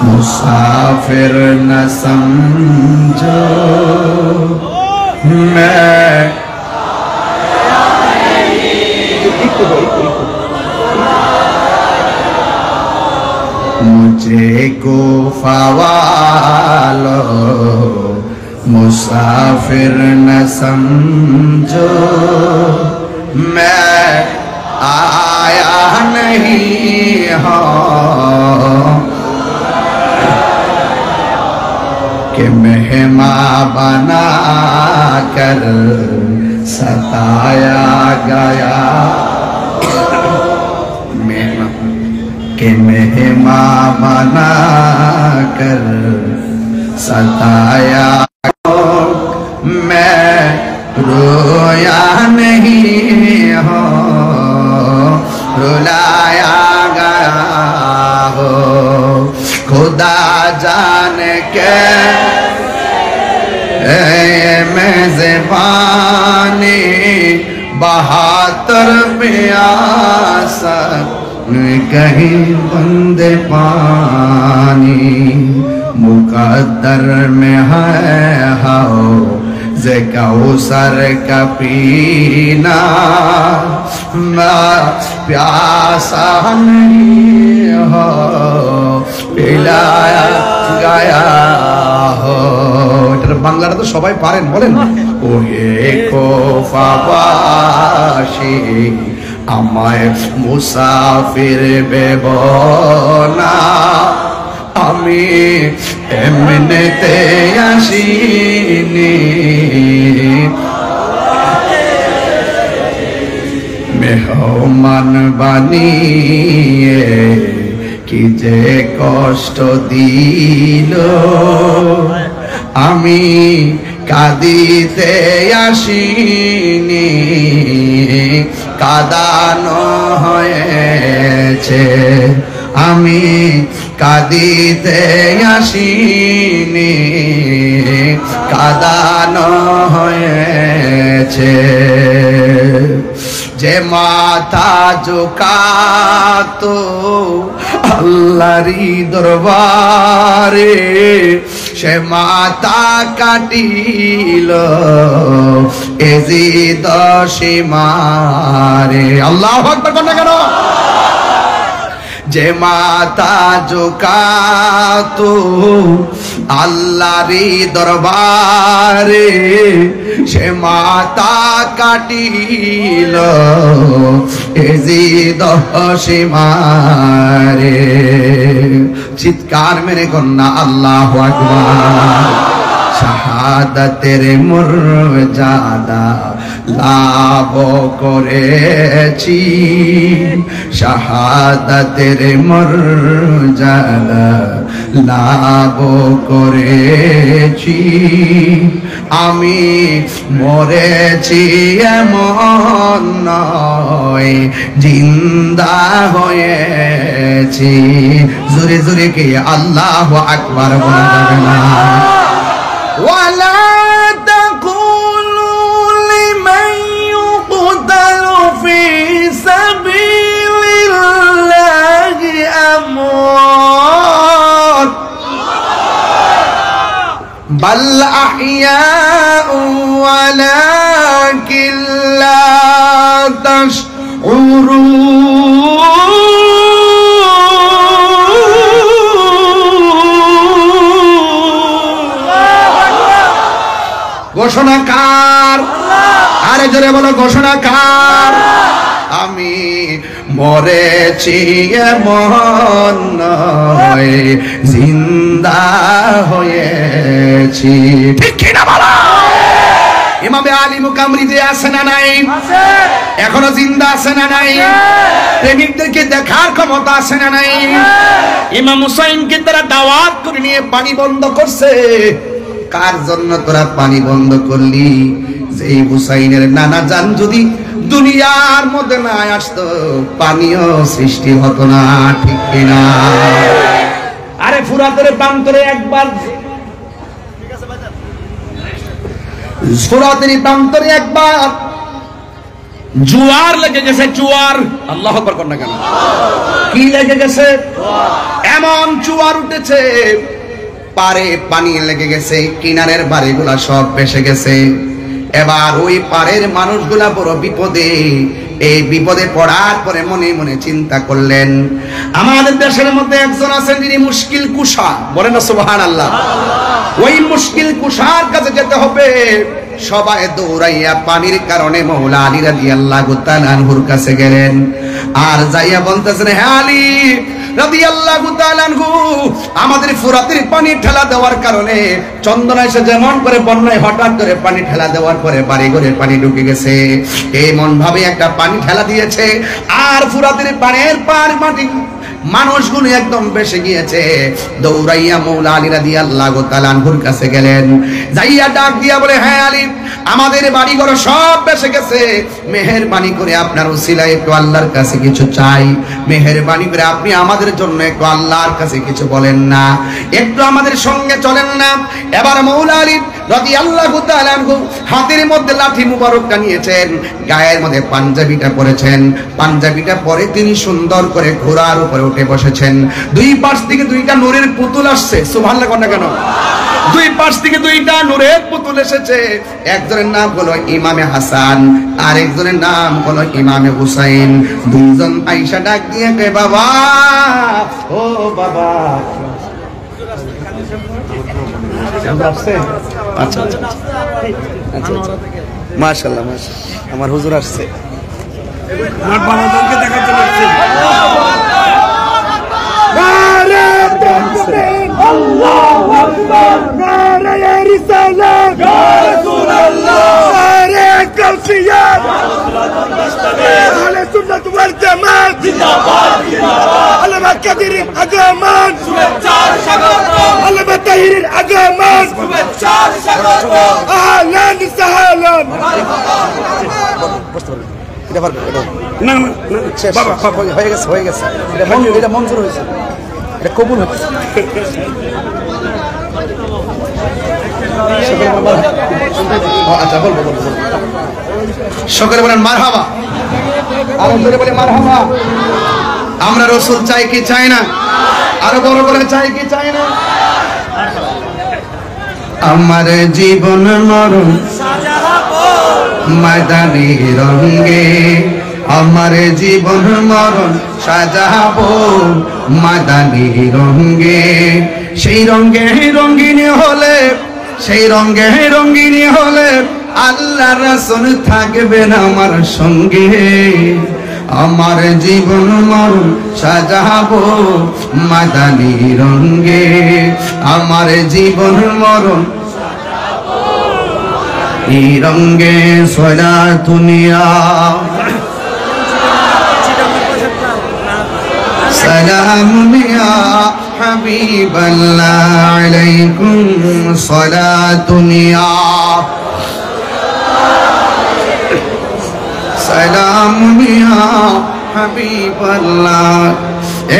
মুসাফির না সমঝো मैं मुझे को फवालो मुसाफिर न समझो मैं आया नहीं हूँ कि मेहमान बना कर सताया गया, कि मेहमान बना कर सताया, मैं रोया नहीं हो रुलाया गया हो, खुदा जान के मेज़बानी बहातर प्यासा कहीं बंदे पानी, मुकद्दर में है हाओ जे कौसर का पीना, प्यासा नहीं हो पिलाया गया हो। এটার বাংলাটা তো সবাই পারেন, বলেন। ওহে কোফাবাসী আমায় মুসাফির বেবনা, আমি এমনিতে আসিনি, মেহমান বানিয়ে কি যে কষ্ট দিল, আমি কাঁদিতে আসিনি, কাঁদানো হয়েছে, আমি কাঁদিতে আসিনি, কাঁদানো হয়েছে। যে মাথা ঝুঁকাতো আল্লাহরই দরবারে, সে মাথা কাটিল এজিদ সীমারে। আল্লাহু আকবার বলেন কেন? যে মাথা ঝুঁকাতো আল্লাহরই দরবারে, সে মাথা কাটিল এজিদ সীমারে। চিৎকার মেরে কন্যা আল্লাহু আকবার। শাহাদাতের মর্যাদা লাভ করেছি, শাহাদাতের মর্যাদা লাভ করেছি, আমি মরেছি এমন নয়, জিন্দা হয়েছি। জোরে জোরে কে আল্লাহু আকবার বলা যাবে না? ولا تقولوا لمن يقتل في سبيل الله أموات بل أحياء ولكن لا تشعرون। ঘোষণাকার, আরে জোরে বলো ঘোষণাকার। আমি মরেছি এমন নয়, জিন্দা হয়েছি। ঠিক কিনা বলো? ইমামে আলী মুকামরি যে আছে না নাই? এখনো জিন্দা আছে না নাই? প্রেমিকদেরকে দেখার ক্ষমতা আছে না নাই? ইমাম হুসাইনকে তারা দাওয়াত করে নিয়ে পানি বন্ধ করছে। কার জন্য তোরা পানি বন্ধ করলি? যে হুসাইনের নানা জান যদি দুনিয়ার মধ্যে না আসতো, পানিও সৃষ্টি হতো না, ঠিক কিনা? আরে ফুরাতের প্রান্তরে একবার, ফুরাতের প্রান্তরে একবার জোয়ার লেগে গেছে, জোয়ার। আল্লাহু আকবার কর না কেন? কি লেগে গেছে? এমন জোয়ার উঠেছে, পারে পানি লেগে গেছে, কিনারের বাড়িগুলা সব ভেসে গেছে। এবার ওই পারের মানুষগুলা বড় বিপদে। এই বিপদে পড়ার পরে মনে মনে চিন্তা করলেন, আমাদের দেশের মধ্যে একজন আছেন যিনি মুশকিল কুশা, বলেন না সুবহানাল্লাহ। ওই মুশকিল কুশার কাছে যেতে হবে। সবাই দৌড়াইয়া পানির কারণে মওলা আলী রাদিয়াল্লাহু তাআলা আনহুর কাছে গেলেন। আর যাইয়া বলতেছেন, হে আলী রাদিয়াল্লাহু তাআলা আনহু, আমাদের ফুরাতের পানি ঠেলা দেওয়ার কারণে চন্দনা এসে যেমন করে বন্যায় হঠাৎ করে পানি ঠেলা দেওয়ার পরে বাড়ি ঘরে পানি ঢুকে গেছে, এমন ভাবে একটা পানি ঠেলা দিয়েছে। আর ফুরাতের পানির পার মাটি মানুষগুলো একদম বেশে গিয়েছে। দৌড়াইয়া মওলা আলী রাদিয়াল্লাহু তাআলা আনহুর কাছে গেলেন। যাইয়া ডাক দিয়া বলে, হ্যাঁ আলী, আমাদের বাড়িঘর সব বেশে গেছে, মেহেরবানি করে আপনার উসিলায় একটু আল্লাহর কাছে কিছু চাই। মেহেরবানি করে আপনি আমাদের জন্য একটু আল্লাহর কাছে কিছু বলেন না, একটু আমাদের সঙ্গে চলেন না। এবার মওলা আলী রাদিয়াল্লাহু তাআলা আনহু হাতের মধ্যে লাঠি মুবারকটা নিয়েছেন, গায়ের মধ্যে পাঞ্জাবিটা পরেছেন। পাঞ্জাবিটা পরে তিনি সুন্দর করে ঘোড়ার উপরে উঠে বসেছেন। দুই পাশ থেকে দুইটা নূরের পুতুল আসছে, সুবহানাল্লাহ কর না কেন? দুই পাশ থেকে দুইটা নূরের পুতুল এসেছে। একজনের নাম হলো ইমামে হাসান, আর একজনের নাম হলো ইমামে হুসাইন। দুইজন আয়েশা ডাক দিয়ে কে, বাবা, ও বাবা। আচ্ছা আচ্ছা আচ্ছা, মাশাআল্লাহ মাশাআল্লাহ, আমার হুজুর আসছে। আমার বাবাকে দেখার জন্য আসছে। আল্লাহু আকবার, নারে রিসালাত, ইয়া রাসূলুল্লাহ, নারে কাউসিয়াত, ইয়া রাসূলুল্লাহ মুস্তাকিম, আহলে সুন্নাত ওয়াল জামাত জিন্দাবাদ জিন্দাবাদ, আলমা কাদিরের আগমন, শুভেচ্ছার স্বাগত, আলমা তাহিরের আগমন, শুভেচ্ছার স্বাগত, আহলান সাহলান। এটা পারবে? না না বাবা, হয়ে গেছে হয়ে গেছে, এটা মঞ্জুর হয়েছে, এটা কবুল হচ্ছে। আচ্ছা বলবো বলবো, সকলে বলেন মারহাবা, আরো জোরে বলে মারহাবা। আমরা রাসূল চাই কি চাই না? আরো বড় করে চাই কি চাই না? আমার জীবন মরণ ময়দানে রঙ্গে, আমার জীবন মরণ সাজাবো মাদানী রঙ্গে। সেই রঙ্গে রঙ্গিনী হলে, সেই রঙ্গে রঙ্গিনী হলে আল্লাহ রাসূল থাকবেন আমার সঙ্গে। আমার জীবন মরণ সাজাবো মাদানী রঙ্গে, আমার জীবন মরণ এই রঙ্গে। সলাতুনিয়া সালাম ইয়া হাবিবাল্লাহ, আলাইকুম সলাতুনিয়া সালাম ইয়া হাবিবাল্লাহ।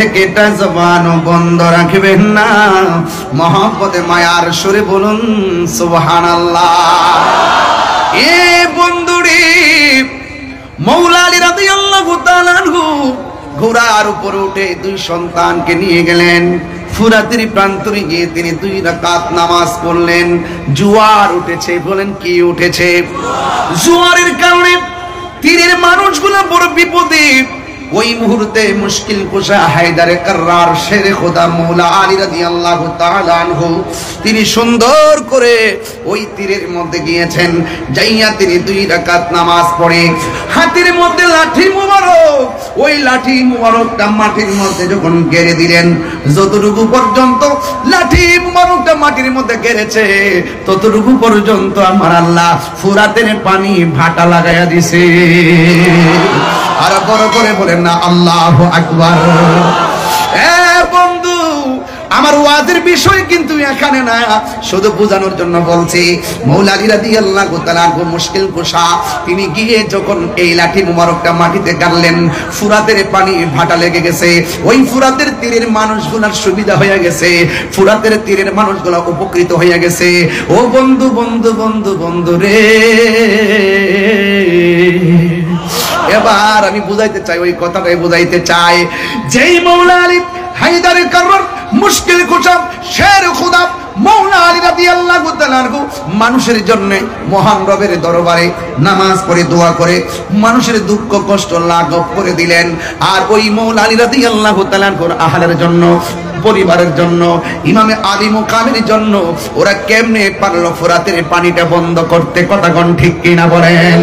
একটা জবান বন্ধ রাখবেন না, মহব্বতে মায়ার সুরে বলুন সুবহানাল্লাহ। এ বন্ধুরে, মওলা আলী রাদিয়াল্লাহু তাআলা আনহু ঘোড়ার উপর উঠে দুই সন্তানকে নিয়ে গেলেন। ফুরাতের প্রান্তরে গিয়ে তিনি 2 রাকাত নামাজ পড়লেন। জোয়ার উঠেছে, বলেন কি উঠেছে? জোয়ারের কারণে তীরের মানুষগুলো বড় বিপদে। ওই মুহূর্তে মুশকিল কুশা হায়দারে কাররার শেরে খোদা মৌলা আলী রাদিয়াল্লাহু তাআলা আনহু তিনি সুন্দর করে ওই তীরের মধ্যে গিয়েছেন, যাইয়া তিনি 2 রাকাত নামাজ পড়ে হাতের মধ্যে লাঠি মুবারক, ওই লাঠি মুবারকটা মাটির মধ্যে যখন গেড়ে দিলেন, যতটুকু পর্যন্ত লাঠি মুবারকটা মাটির মধ্যে গেড়েছে ততটুকু পর্যন্ত আমার আল্লাহ ফুরাতের পানি ভাটা লাগাইয়া দিছে। আর বড় করে বলেন না আল্লাহু আকবার। বন্ধু, আমার ওয়াজের বিষয় কিন্তু এখানে না, শুধু বোঝানোর জন্য বলছি। মৌলা আলী রাদিয়াল্লাহু তাআলা মুশকিল কুশা তিনি গিয়ে যখন এই লাঠি মুবারকটা মাটিতে গাড়লেন, ফুরাতের পানি ভাটা লেগে গেছে, ওই ফুরাতের তীরের মানুষগুলোর সুবিধা হয়ে গেছে, ফুরাতের তীরের মানুষগুলো উপকৃত হয়ে গেছে। ও বন্ধু বন্ধু বন্ধু বন্ধু রে, এবার আমি বুঝাইতে চাই, ওই কথাটাই বুঝাইতে চাই। যেই মৌলা আলী হায়দারে কাররার মুশকিল কুশা শের খোদা মৌলা আলী রাদিয়াল্লাহু তাআলা মানুষের জন্য মহান রবের দরবারে নামাজ পড়ে দোয়া করে মানুষের দুঃখ কষ্ট লাঘব করে দিলেন। আর ওই মৌলা আলী রাদিয়াল্লাহু তাআলা আহলের জন্য, পরিবারের জন্য, ইমামে আলী মুকামের জন্য ওরা কেমনে পারলো ফুরাতের পানিটা বন্ধ করতে? কথা কোন ঠিক কিনা বলেন?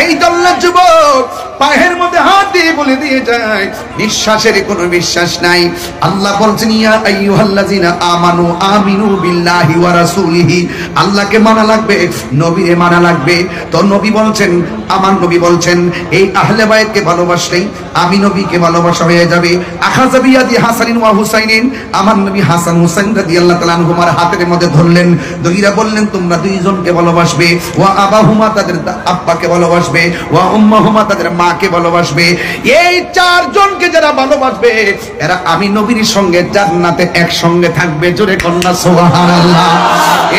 এই দল্লা যুবক পায়ের মধ্যে হাত দিয়ে বলে দিয়ে যায়, বিশ্বাসের কোনো বিশ্বাস নাই। আল্লাহ বলছেন ইয়া আইয়ুহাল্লাযিনা আমানু আমিনু বিল্লাহি ওয়া রাসূলিহি, আল্লাহকে মানা লাগবে, নবীরে মানা লাগবে। তো নবী বলছেন, আমার নবী বলছেন, এই আহলে বাইতকে ভালোবাসলেই আমি নবীকে ভালোবাসা হয়ে যাবে। আখাযা বিয়াদি হাসানিন ওয়া হুসাইনিন, আমার নবী হাসান হুসাইন রাদিয়াল্লাহু তাআলা আনহুমার হাতের মধ্যে ধরলেন, ধইরা বললেন তোমরা দুইজনকে ভালোবাসবে, ওয়া আবাহুমা তাদের আব্বাকে ভালোবাসবে, ওয়া উম্মাহুমা তাদের মাকে ভালোবাসবে। এই 4 জনকে যারা ভালোবাসবে এরা আমি নবীর সঙ্গে জান্নাতে একসঙ্গে থাকবে। জোরে কন্যা সুবহানাল্লাহ।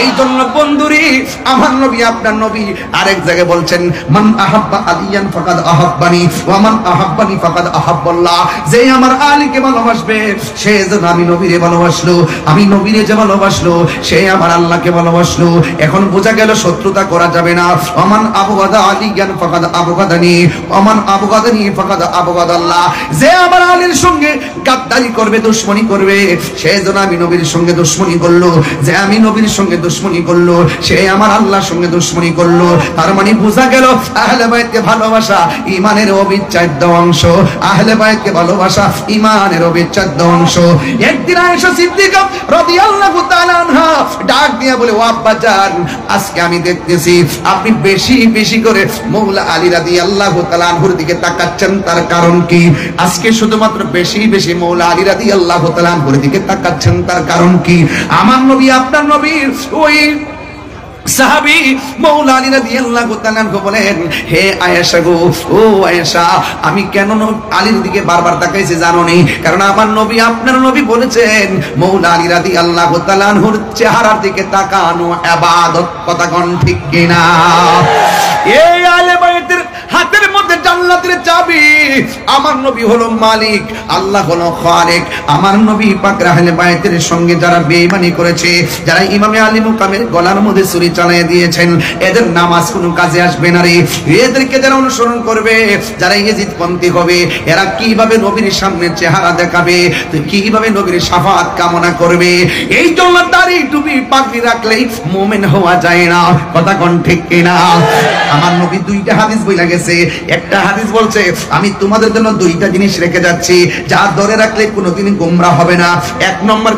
এই জন্য বন্ধুরি আমার নবী আপনার নবী আরেক জায়গায় বলছেন, মান আহাব্বা আলিয়ান ফাকাদ আহাব্বানি ওয়া মান আহাব্বানি ফাকাদ আহাব্বাল্লাহ, যে আমার আলীকে ভালোবাসবে সে যেন আমি নবীরে ভালোবাসলো, আমি নবীরে যে ভালোবাসলো সে আমার আল্লাহকে ভালোবাসলো। এখন বোঝা গেল শত্রুতা করা যাবে না। ওমান আবগাদা আলিয়ান ফাকাদ আবগাদানি ওমান আবগাদানি ফাকাদ আবগাদাল্লাহ, যে আমার আলীর সঙ্গে গাদ্দারি করবে, দুশমনি করবে, সে যেন আমি নবীর সঙ্গে দুশমনি করলো, যে আমি নবীর সঙ্গে দুশমনি করলো সে আমার আল্লাহর সঙ্গে দুশমনি করলো। তার মানে বোঝা গেল আহলে বাইতকে ভালোবাসা ঈমানের অবিচ্ছেদ্য অংশ, আহলে বাইতকে ভালোবাসা ঈমানের অবিচ্ছেদ্য অংশ। একদিন আয়েশা সিদ্দিকা রাদিয়াল্লাহু তাআলা আনহা ডাক দিয়া বলে, ও আব্বা জান, আজকে আমি দেখতেছি আপনি বেশি বেশি করে মৌলা আলী রাদিয়াল্লাহু তাআলা আনহুর দিকে তাকাচ্ছেন, তার কারণ কি? আজকে শুধুমাত্র বেশি বেশি মৌলা আলী রাদিয়াল্লাহু তাআলা আনহুর দিকে তাকাচ্ছেন, তার কারণ কি? আমার নবী আপনার নবীর ওই সাহাবী মৌলা আলী রাদিয়াল্লাহু তাআলা বলেন, হে আয়েশা গো, ও আয়েশা, আমি কেন আলীর দিকে বারবার তাকাইছি জানো নি? কারণ আমার নবী আপনার নবী বলেছেন মৌলা আলী রাদিয়াল্লাহু তাআলা আনহুর চেহারার দিকে তাকানো ইবাদত। কথা কোন ঠিক কিনা? এই আহলে বাইতের হাতের মধ্যে জান্নাতের চাবি। আমার নবী হলো মালিক, আল্লাহ হলো খালিক। আমার নবী পাক আহলে বাইতের সঙ্গে যারা বেঈমানি করেছে, যারা ইমামে আলী মুকামের গলার মধ্যে ছুরি চালিয়ে দিয়েছেন, এদের নামাজ কোনো কাজে আসবে না রে। এদেরকে যারা অনুসরণ করবে, যারা ইয়েজিদপন্থী হবে, এরা কিভাবে নবীর সামনে চেহারা দেখাবে, কিভাবে নবীর শাফাআত কামনা করবে? এই জন্য দাড়ি টুপি পাগড়ি রাখলেই মুমিন হওয়া যায় না। কথা কোন ঠিক কিনা? আমার নবী 2টা হাদিস বইলা গেছে। একটা হাদিস বলছে, আমি তোমাদের জন্য 2টা জিনিস রেখে যাচ্ছি, যা ধরে রাখলে কোনোদিন গোমরা হবে না। 1 নম্বর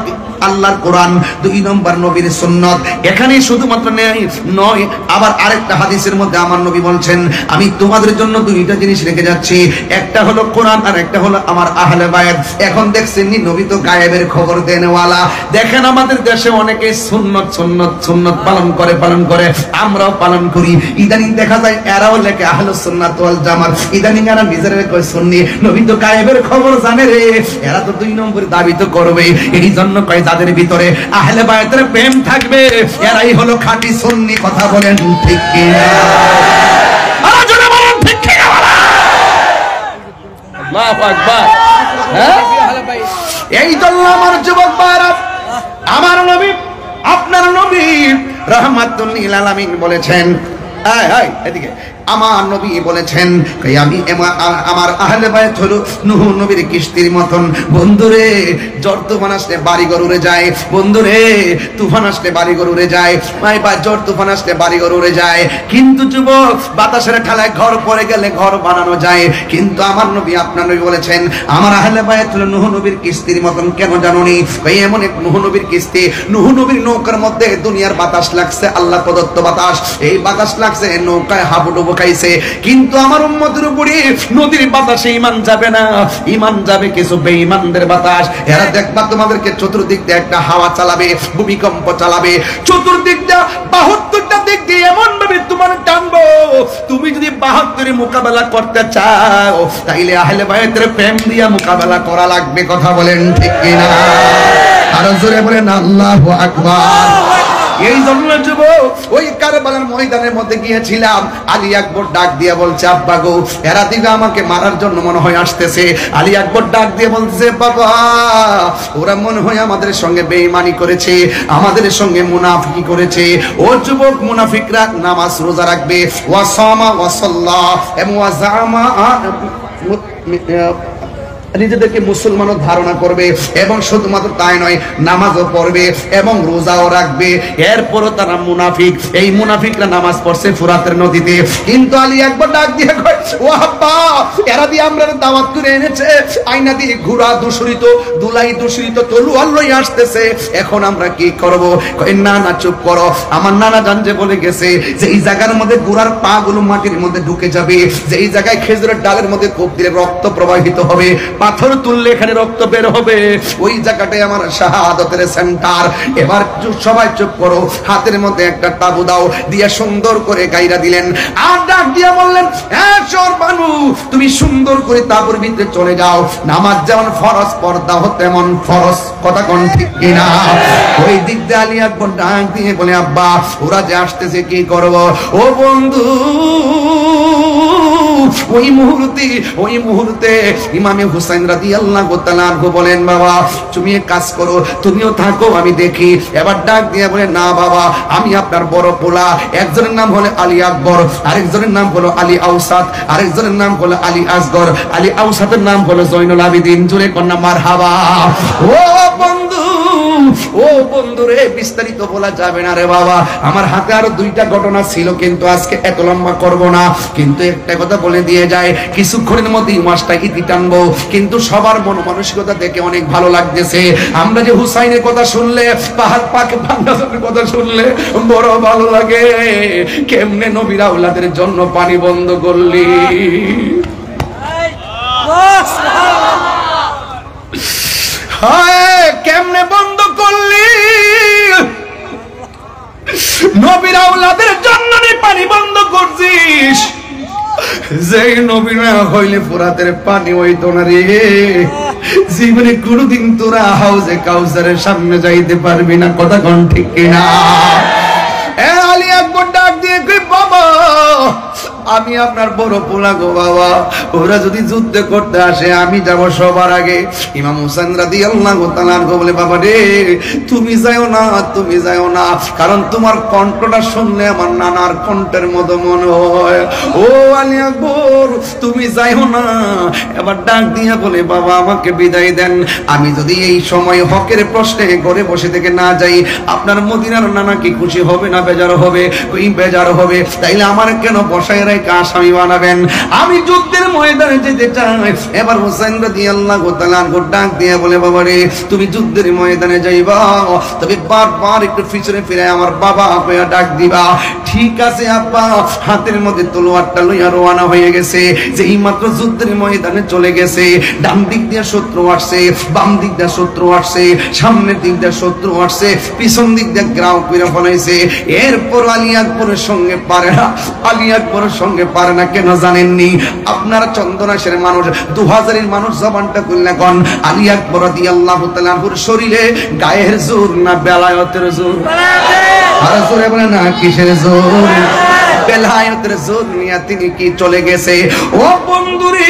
আল্লাহর কোরআন, 2 নম্বর নবীর সুন্নাত। এখানে শুধুমাত্র নয়, আবার আরেকটা হাদিসের মধ্যে আমার নবী বলছেন, আমি তোমাদের জন্য 2টা জিনিস রেখে যাচ্ছি, একটা হলো কোরআন আর একটা হলো আমার আহলে বায়াত। এখন দেখছেন নি, নবী তো গায়েবের খবর দেনেওয়ালা। দেখেন আমাদের দেশে অনেকে সুন্নত সুন্নত সুন্নত পালন করে, আমরাও পালন করি। ইদানিং দেখা যায় এরাও লেখে আহলুস সুন্নাত ওয়াল জামাত, ইদানিং এরা নিজেরা কয় সুন্নি। নবী তো গায়েবের খবর জানে রে, এরা তো 2 নম্বর দাবি তো করবে। এই জন্য কয় যাদের ভিতরে আহলে বায়াতের প্রেম থাকবে এরাই হলো খাঁটি সুন্নি। কথা বলেন ঠিক কি না? আলোচনা বলেন ঠিক কি না? আল্লাহু আকবার। এই জন্য আমার যুবক ভাইরা, আমার নবী আপনার নবী রাহমাতুল লিল আলামিন বলেছেন, এদিকে আমার নবী বলেছেন আমি আমার আহলে বায়ত হলো নূহ নবীর কিস্তির মতন। বন্ধুরে জ্বর তুফান আসলে বাড়িঘর উড়ে যায়, বন্ধুরে তুফান আসলে বাড়িঘর উড়ে যায়, মাইবা জ্বর তুফান আসলে বাড়িঘর উড়ে যায়, কিন্তু যুবক বাতাসের ঠালায় ঘর পড়ে গেলে ঘর বানানো যায়। কিন্তু আমার নবী আপনার নবী বলেছেন আমার আহলে বায়ত হলো নূহ নবীর কিস্তির মতন। কেন জানুনি? এমন এক নূহ নবীর কিস্তি, নূহ নবীর নৌকার মধ্যে দুনিয়ার বাতাস লাগছে, আল্লাহ প্রদত্ত বাতাস, এই বাতাস লাগছে, নৌকায় হাবুডুবু খাইছে, কিন্তু আমার উম্মতের উপরে নদীর বাতাসে ঈমান যাবে না, ঈমান যাবে কিছু বেঈমানদের বাতাস। এরা দেখবা তোমাদেরকে চতুর্দিক দিয়ে একটা হাওয়া চালাবে, ভূমিকম্প চালাবে, চতুর্দিক দিয়ে 72টা দিক দিয়ে এমন ভাবে তোমার টানবো, তুমি যদি 72 মোকাবেলা করতে চাও তাইলে আহলে বায়তের প্রেম দিয়া মোকাবেলা করা লাগবে। কথা বলেন ঠিক কিনা? আর জোরে বলেন আল্লাহু আকবার। এই জন্য যুবক ওই কারবালার ময়দানের মধ্যে গিয়েছিলাম, আলী আকবর ডাক দিয়ে বলছে আব্বা গো এরা দিকে আমাকে মারার জন্য মনে হয় আসতেছে। আলী আকবর ডাক দিয়ে বলছে বাবা ওরা মনে হয় আমাদের সঙ্গে বেঈমানি করেছে, আমাদের সঙ্গে মুনাফিকি করেছে। ও যুবক মুনাফিকরা নামাজ রোজা রাখবে, ওয়া সামা ওয়া সাল্লাহ এবং ওয়া জামা নিজেদেরকে মুসলমানও ধারণা করবে, এবং শুধুমাত্র তাই নয় নামাজও পড়বে এবং রোজাও রাখবে। এরপরও তারা মুনাফিক। এই মুনাফিকরা নামাজ পড়ছে ফুরাতের নদীতে, কিন্তু আলী একবার ডাক দিয়ে কয় ও আব্বা এরা দিয়ে আমরা দাওয়াত করে এনেছে, আয়না দিয়ে ঘোড়া দূষিত, দুলাই দূষিত, তলোয়ার লই আসতেছে, এখন আমরা কি করব? কয় না না চুপ করো, আমার নানা জান যে বলে গেছে যে এই জায়গার মধ্যে ঘোড়ার পা গুলো মাটির মধ্যে ঢুকে যাবে, যে এই জায়গায় খেজুরের ডালের মধ্যে কোপ দিলে রক্ত প্রবাহিত হবে, পাথর তুললে এখানে রক্ত বের হবে, ওই জায়গাটাই আমার শাহাদাতের সেন্টার। এবার সবাই চুপ করো, হাতের মধ্যে একটা তাবু দাও দিয়ে সুন্দর করে গাইরা দিলেন, আর ডাক দিয়ে বললেন হ্যাঁ সরবানু তুমি সুন্দর করে তাবুর ভিতরে চলে যাও, নামাজ যেমন ফরজ পর্দা হতো তেমন ফরজ। কথা কোন ঠিক কিনা? ওই দিক দিয়ে আলী আকবর ডাক দিয়ে বলে আব্বা ওরা যে আসতেছে কি করব? ও বন্ধু ওই মুহূর্তে ইমামে হুসাইন রাদিয়াল্লাহু তাআলা আনহু বলেন বাবা তুমি এক কাজ করো, তুমিও থাকো আমি দেখি। এবার ডাক দিয়ে বলে না বাবা আমি আপনার বড় পোলা, একজনের নাম হলো আলী আকবর, আরেকজনের নাম হলো আলী আওসাত, আরেকজনের নাম হলো আলী আসগর, আলী আওসাতের নাম হলো জয়নুল আবেদিন। জোরে কন্যা মারহাবা। ও বন্ধু ও বন্ধু রে বিস্তারিত বলা যাবে না রে বাবা, আমার হাতে আরো 2টা ঘটনা ছিল কিন্তু আজকে এত লম্বা করব না, কিন্তু একটা কথা বলে দিয়ে যায় কিছুক্ষণের মধ্যেই মাসটা ইতি টানবো। কিন্তু সবার মন মানসিকতা দেখে অনেক ভালো লাগতেছে। আমরা যে হুসাইনের কথা শুনলে, পাহাড় পাকে বান্দাদের কথা শুনলে বড় ভালো লাগে। কেমনে নবীর আওলাদের জন্য পানি বন্ধ করলি, কেমনে বন্ধ করলি, নবীর আওলাদের জন্য পানি বন্ধ করছিস। যে নবী না হইলে ফুরাতের পানি হইতো না রে, জীবনে কোনদিন তোরা হাউজে কাউসারের সামনে যাইতে পারবি না। কথা কোন ঠিক কিনা? আলী আকবর ডাক দিয়ে কই বাবা আমি আপনার বড় পোলা গো বাবা, ওরা যদি যুদ্ধ করতে আসে আমি যাব সবার আগে। ইমাম হুসাইন রাদিয়াল্লাহু তাআলা আনহু বলে বাবা রে তুমি যাও না, তুমি যাও না, কারণ তোমার কণ্ঠটা শুনলে আমার নানার কণ্ঠের মতো মনে হয়। ও আলী আকবর তুমি যাও না। এবার ডাক দিয়ে বলে বাবা আমাকে বিদায় দেন, আমি যদি এই সময় হকের প্রশ্নে ঘরে বসে থেকে না যাই আপনার মদিনার নানা কি খুশি হবে না বেজার হবে? ওই বেজার হবে, তাইলে আমার কেন বসায় আসামি বানাবেন? আমি যুদ্ধের ময়দানে যেতে চাই। এবার হুসাইন রাদিয়াল্লাহু তাআলা ডাক দিয়ে বলে বাবা রে তুমি যুদ্ধের ময়দানে যাইবা, তবে বারবার একটু পিছনে ফিরে আমার বাবা কইয়া ডাক দিবা। ঠিক আছে আব্বা। হাতের মধ্যে তলোয়ারটা লইয়া রওনা হয়ে গেছে। যেই মাত্র যুদ্ধের ময়দানে চলে গেছে, ডান দিক দিয়ে শত্রু আসছে, বাম দিক দিয়ে শত্রু আসছে, সামনের দিক দিয়ে শত্রু আসছে, পিছন দিক দিয়ে গ্রাউ করে ফলাইছে। এরপর আলী আকবরের সঙ্গে পারে না, আলী আকবরের সঙ্গে পারে না। কেন জানেননি? আপনারা চন্দনাশের মানুষ, 2000-এর মানুষ জবানটা খুললে কোন আলী আকবর রাদিয়াল্লাহু তাআলা আনহুর শরীরে গায়ের জোর না বেলায়েতের জোর? আর জোরে বলে না কিসের জোর? বেলায়েতের জোর নিয়ে তিনি কি চলে গেছে। ও বন্ধুরে,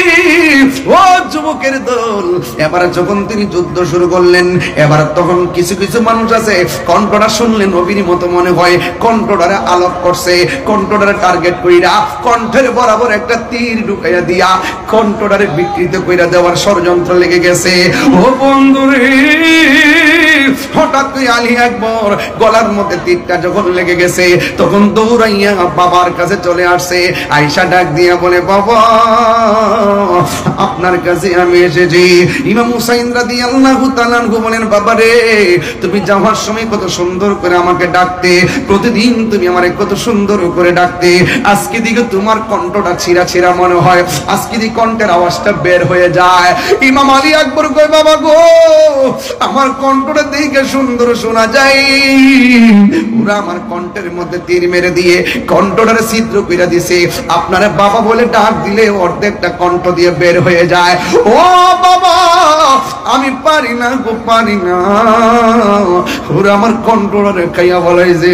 ও যুবকের দল, এবার যখন তিনি যুদ্ধ শুরু করলেন, এবার তখন কিছু কিছু মানুষ আছে কণ্ঠটা শুনলে নবীর মতো মনে হয়, কণ্ঠটারে আলোক করছে, কণ্ঠটারে টার্গেট কইরা কণ্ঠের বরাবর একটা তীর ঢুকাইয়া দিয়া কণ্ঠটারে বিকৃত কইরা দেওয়ার ষড়যন্ত্র লেগে গেছে। ও বন্ধুরে, হঠাৎ করে আলী আকবর গলার মধ্যে তীরটা যখন লেগে গেছে, তখন দৌড়াইয়া বাবার কাছে চলে আসছে। আয়েশা ডাক দিয়া বলে, বাবা আপনার কাছে আমি এসেছি। ইমাম হুসাইন রাদিয়াল্লাহু তাআলা আনহু বলেন, বাবা রে, তুমি যাওয়ার সময় কত সুন্দর করে আমাকে ডাকতে, প্রতিদিন তুমি আমারে কত সুন্দর করে ডাকতে, আজকে দিকে তোমার কণ্ঠটা ছিঁড়া ছিঁড়া মনে হয়, আজকে দিকে কণ্ঠের আওয়াজটা বের হয়ে যায়। ইমাম আলী আকবর কয়, বাবা গো, আমার কণ্ঠটা দেখে সুন্দর শোনা যায়, ওরা আমার কণ্ঠের মধ্যে তীর মেরে দিয়ে কণ্ঠটারে ছিদ্র করে দিছে, আপনারা বাবা বলে ডাক দিলে অর্ধেকটা কণ্ঠ দিয়ে বের হয়ে যায়। ও বাবা, আমি পারি না গো, পারি না, ওরা আমার কণ্ঠটারে খাইয়া বলাইছে।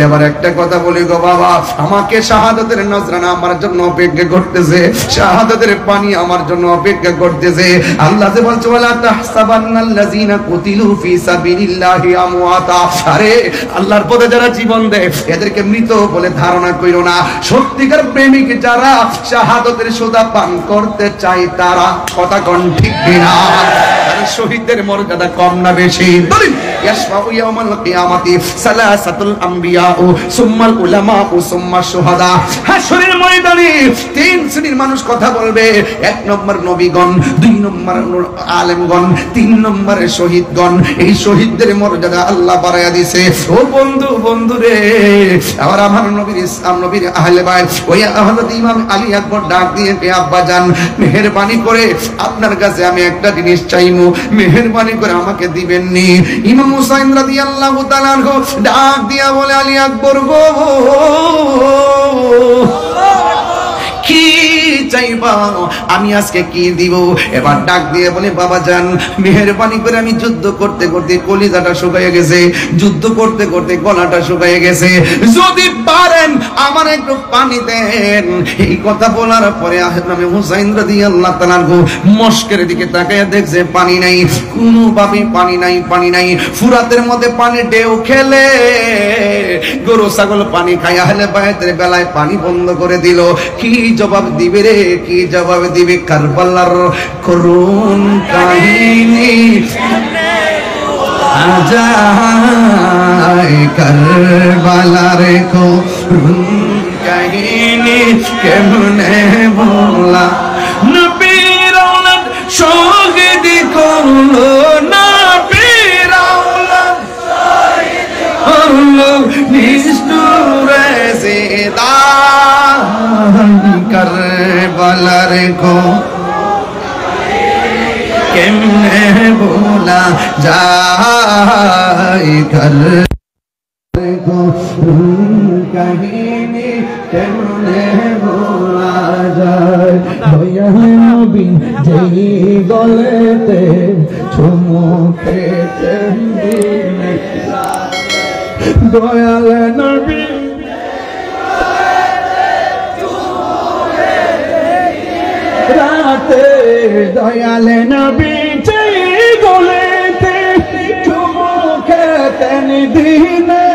এবার একটা কথা বলি গো বাবা, আমাকে শাহাদাতের নজরানা আমার জন্য অপেক্ষা করতেছে, শাহাদাতের পানি আমার জন্য অপেক্ষা করতেছে। আল্লাহ যে বলছে, ওয়ালা তাহসাবান্নাল্লাযীনা কুতিলু ফী সাবিলিল্লাহি আমওয়াতা, আরে আল্লাহর পথে যারা জীবন দেয় এদেরকে মৃত বলে ধারণা কইরো না। সত্যিকার প্রেমিক যারা শাহাদাতের সুধা পান করতে চায় তারা, কথা কোন ঠিক কিনা? শহীদদের মর্যাদা কম না বেশি? বলেন, ইয়াশফাউ ইয়াউমাল কিয়ামাতি সালাসাতুল আম্বিয়া ও সুম্মাল উলামা ও সুম্মা শুহাদা। হাশরের ময়দানে তিন শ্রেণীর মানুষ কথা বলবে। এক নম্বর নবীগণ, দুই নম্বর আলেমগণ, তিন নম্বরে শহীদগণ। এই শহীদদের মর্যাদা আল্লাহ বাড়ায়া দিয়েছে। ও বন্ধু, বন্ধু রে, আর আমার নবীর ইসলাম নবীর আহলে বাইত, ওই হযরত ইমাম আলী আকবর ডাক দিয়ে, আব্বা জান, মেহেরবানি করে আপনার কাছে আমি একটা জিনিস চাইমু, মেহেরবানি করে আমাকে দিবেন নি? ইমাম হুসাইন রাদিয়াল্লাহু তাআলা আনহু ডাক দিয়া বলে, আলী আকবর গো, কি চাইবা, আমি আজকে কি দিব? এবার ডাক দিয়ে বলে, বাবা জান, মেহেরবানি করে, আমি যুদ্ধ করতে করতে কলিজাটা শুকায় গেছে, যুদ্ধ করতে করতে গলাটা শুকায় গেছে, যদি পারেন আমার একটু পানি দেন। এই কথা বলার পরে আমি হুসাইন রাদিয়াল্লাহু তাআলা আনহু মস্কের দিকে তাকায় দেখছে পানি নাই, কোনোভাবে পানি নাই, পানি নাই। ফুরাতের মধ্যে পানি ঢেউ খেলে গরু ছাগল পানি খায়, আহলে বাইতের বেলায় পানি বন্ধ করে দিল। কি জবাব দিবে রে, কি জবাব দিবে? কারবালার করুণ কাহিনী আজায়, কারবালার করুণ কাহিনী কেমনে বলা, নবীর আওলাদ শহীদ করলো, নবীর আওলাদ শহীদ করলো, নিষ্ঠুরে জিদা কারবালার কো কেমনে ভোলা যায়, কারবালার কো কাহিনী কেমনে ভোলা যায়। দয়াল নবী যেই গলেতে চুমুকেতে দিনে, দয়াল নবী রাতে, দয়াল নবী যেই গলেতে চুমুকেতে দিনে,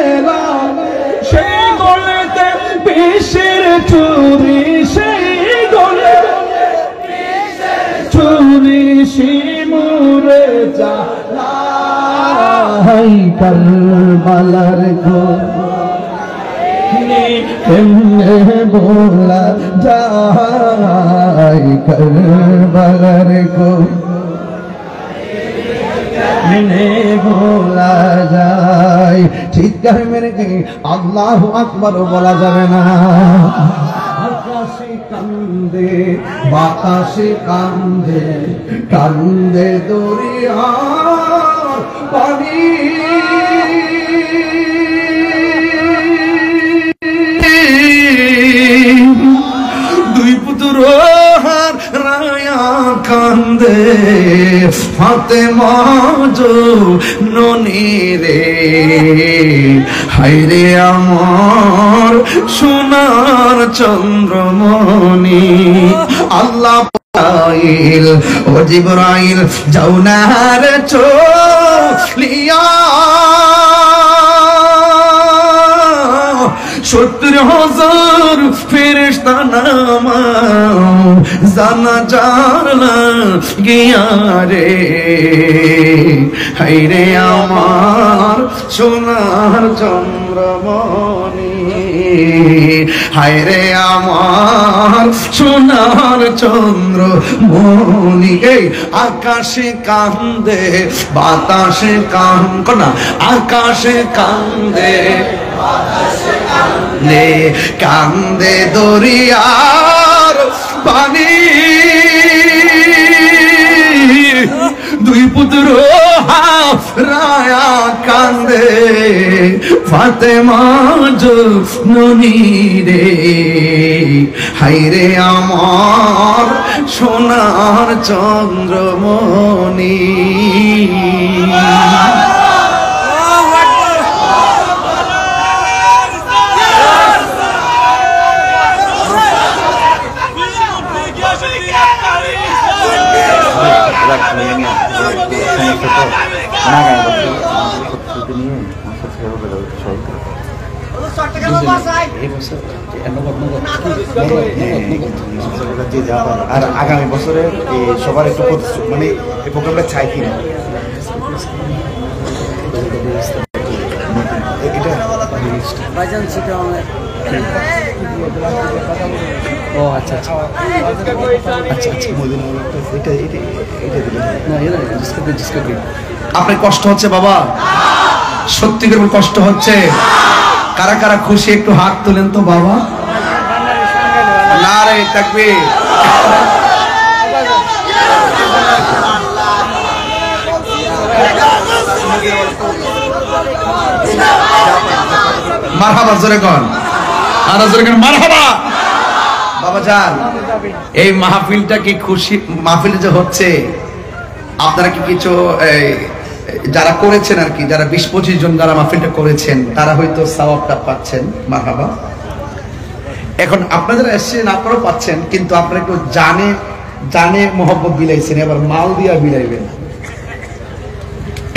সেই গলেতে বিষের চুরি, সেই গলেতে চুরি শিমুরে যায়, কারবালার গো কেমনে বলা যায়, কারবালার গো কেমনে বলা যায়। চিৎকার মেরে কে আল্লাহু আকবার বলা যাবে না। আকাশে কান্দে, বাতাসে কান্দে, কান্দে দরিয়ার পানি, দুই পুত্র রায়া কান্দে, ফাতেমা ননি রে, হায়রে আমার সোনার চন্দ্রমণি। আল্লাহ ও জিবরাইল যাও না রে চলিয়া, 70,000 ফেরেশতা নামাও জানাজার লাগিয়া রে, হায়রে আমার সোনার চন্দ্রমণি, হায়রে আমার সোনার চন্দ্রমণি। এই আকাশে কান্দে বাতাসে কান্দে, আকাশে কান্দে নে কান্দে দরিয়ার পানি, দুই পুত্র রায়া কান্দে ফাতেমা জননী রে, হায়রে আমার সোনার চন্দ্রমণি। আর আগামী বছরে সবার একটু মানে এই প্রোগ্রামটা চাই কিনা এটা ও আচ্ছা আচ্ছা আচ্ছা আচ্ছা আপনার কষ্ট হচ্ছে বাবা? সত্যি করে কষ্ট হচ্ছে? কারা কারা খুশি একটু হাত তোলেন তো বাবা। নারে তাকবীর। মারহাবা জোরে কোন, আর জোরে কোন মারহাবা। বাবা জান, এই মাহফিলটা কি খুশি মাহফিল যে হচ্ছে, আপনারা কি কিছু যারা করেছেন আর কি, যারা 20-25 জন যারা মাহফিলটা করেছেন তারা হয়তো সওয়াবটা পাচ্ছেন, মারহাবা। এখন আপনারা এসেছেন আপনারাও পাচ্ছেন, কিন্তু আপনারা একটু জানে মহব্বত বিলাইছেন, এবার মাল দিয়া বিলাইবেন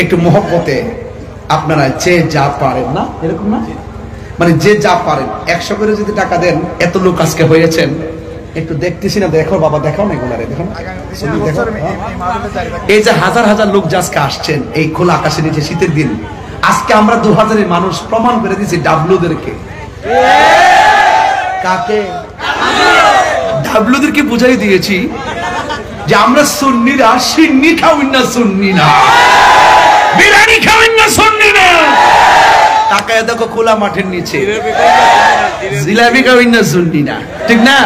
একটু মহব্বতে। আপনারা যে যা পারেন না, এরকম না, মানে যে যা পারেন 100 করে যদি টাকা দেন, এত লোক আজকে হয়েছেন, একটু দেখতেছি না, দেখো বাবা, দেখাও না এগুলারে, দেখো এই যে হাজার হাজার লোক যে আজকে আসছেন এই খোলা আকাশের নিচে শীতের দিন, আজকে আমরা 2000-এর মানুষ প্রমাণ করে দিয়েছি ডাবলুদেরকে। কাকে? ডাবলুদেরকে বুঝাই দিয়েছি যে আমরা সুন্নিরা সিন্নি খাওয়াই না, সুন্নি না বিরিয়ানি খাওয়াই না, সুন্নি না। তাকায় দেখো খোলা মাঠের নিচে জিলাপি খাওয়াই না, সুন্নি না, ঠিক না?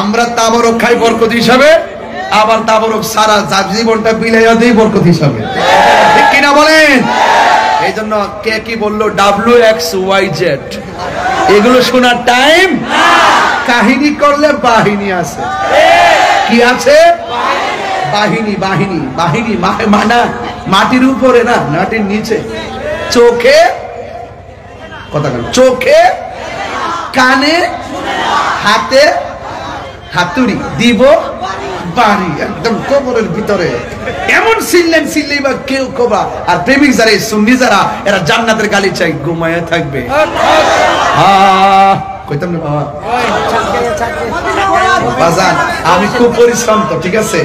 আমরা তাবরক খাই বরকত হিসাবে, আবার তাবরক সারা জীবনটা বিলাইয়া দেই বরকত হিসাবে, ঠিক কিনা বলেন? এই জন্য কে কি বললো WXYZ এগুলো শোনার টাইম। কাহিনী করলে বাহিনী আছে, কি আছে? বাহিনী বাহিনী বাহিনী, মানা মাটির উপরে না, মাটির নিচে, চোখে কথা বল, চোখে কানে হাতে হাতুড়ি দিব বাড়ি, একদম কবরের ভিতরে এমন সিললেই বা কেউ কবা। আর প্রেমিক যারা সুন্নি যারা, এরা জান্নাতের গালি চাই, ঘুমায়া থাকবে। কইতাম না বাবা, বাজান আমি খুব পরিশ্রম তো, ঠিক আছে,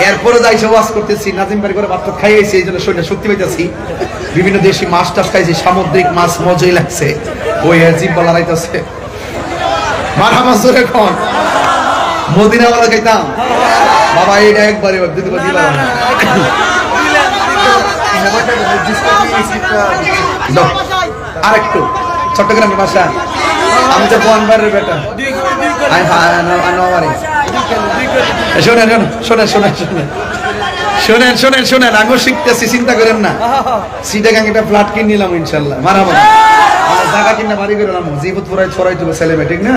এরপরে যাইছে ওয়াজ করতেছি, নাজিম বাড়ি করে ভাত খাইয়েছি, এই জন্য শরীরে শক্তি পাইতেছি, বিভিন্ন দেশি মাছ টাছ খাইছি, সামুদ্রিক মাছ মজাই লাগছে, ওই জিভ বলা রাইতেছে। মারহাবা জোরে কোন, মদিনা ওয়ালা খাইতাম বাবা, এইটা একবারে দিলাম। আরেকটু চট্টগ্রামের ভাষা, আমি তো বনবারের বেটা। শোনেন শোনেন শোনেন শোনেন শোনেন শোনেন শোনেন, আমিও শিখতেছি, চিন্তা করেন না। সিটাগাং একটা ফ্ল্যাট কিনে নিলাম ইনশাল্লাহ, মারাবা জায়গা কিনা বাড়ি করে নাম জীবত পুরাই ছড়াই তুলে ছেলে মেয়ে, ঠিক না?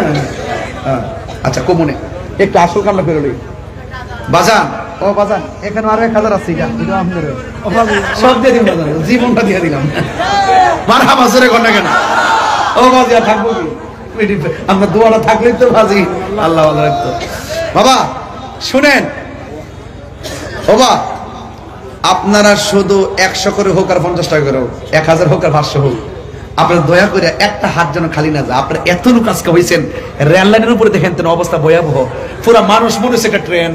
আচ্ছা কমনে একটু আসল কামলা করে বাজান। ও বাজান এখানে আরো 1000 আছে এটা আপনাদের সব দিয়ে দিন বাজান জীবনটা দিয়ে দিলাম মারহাবা জোরে কোন না কেন ও বাজি আর থাকবো কি আমরা দোয়াটা থাকলেই তো বাজি আল্লাহ ভালো রাখতো বাবা শুনেন বাবা আপনারা শুধু 100 করে হোক আর 50 টাকা করে হোক 1000 হোক আর 500 হোক আপনারা দয়া করে একটা হাত যেন খালি না যায় আপনারা এত লোক আজকে হয়েছেন রেল লাইনের উপরে দেখেন তো অবস্থা ভয়াবহ পুরো মানুষ মনে হচ্ছে একটা ট্রেন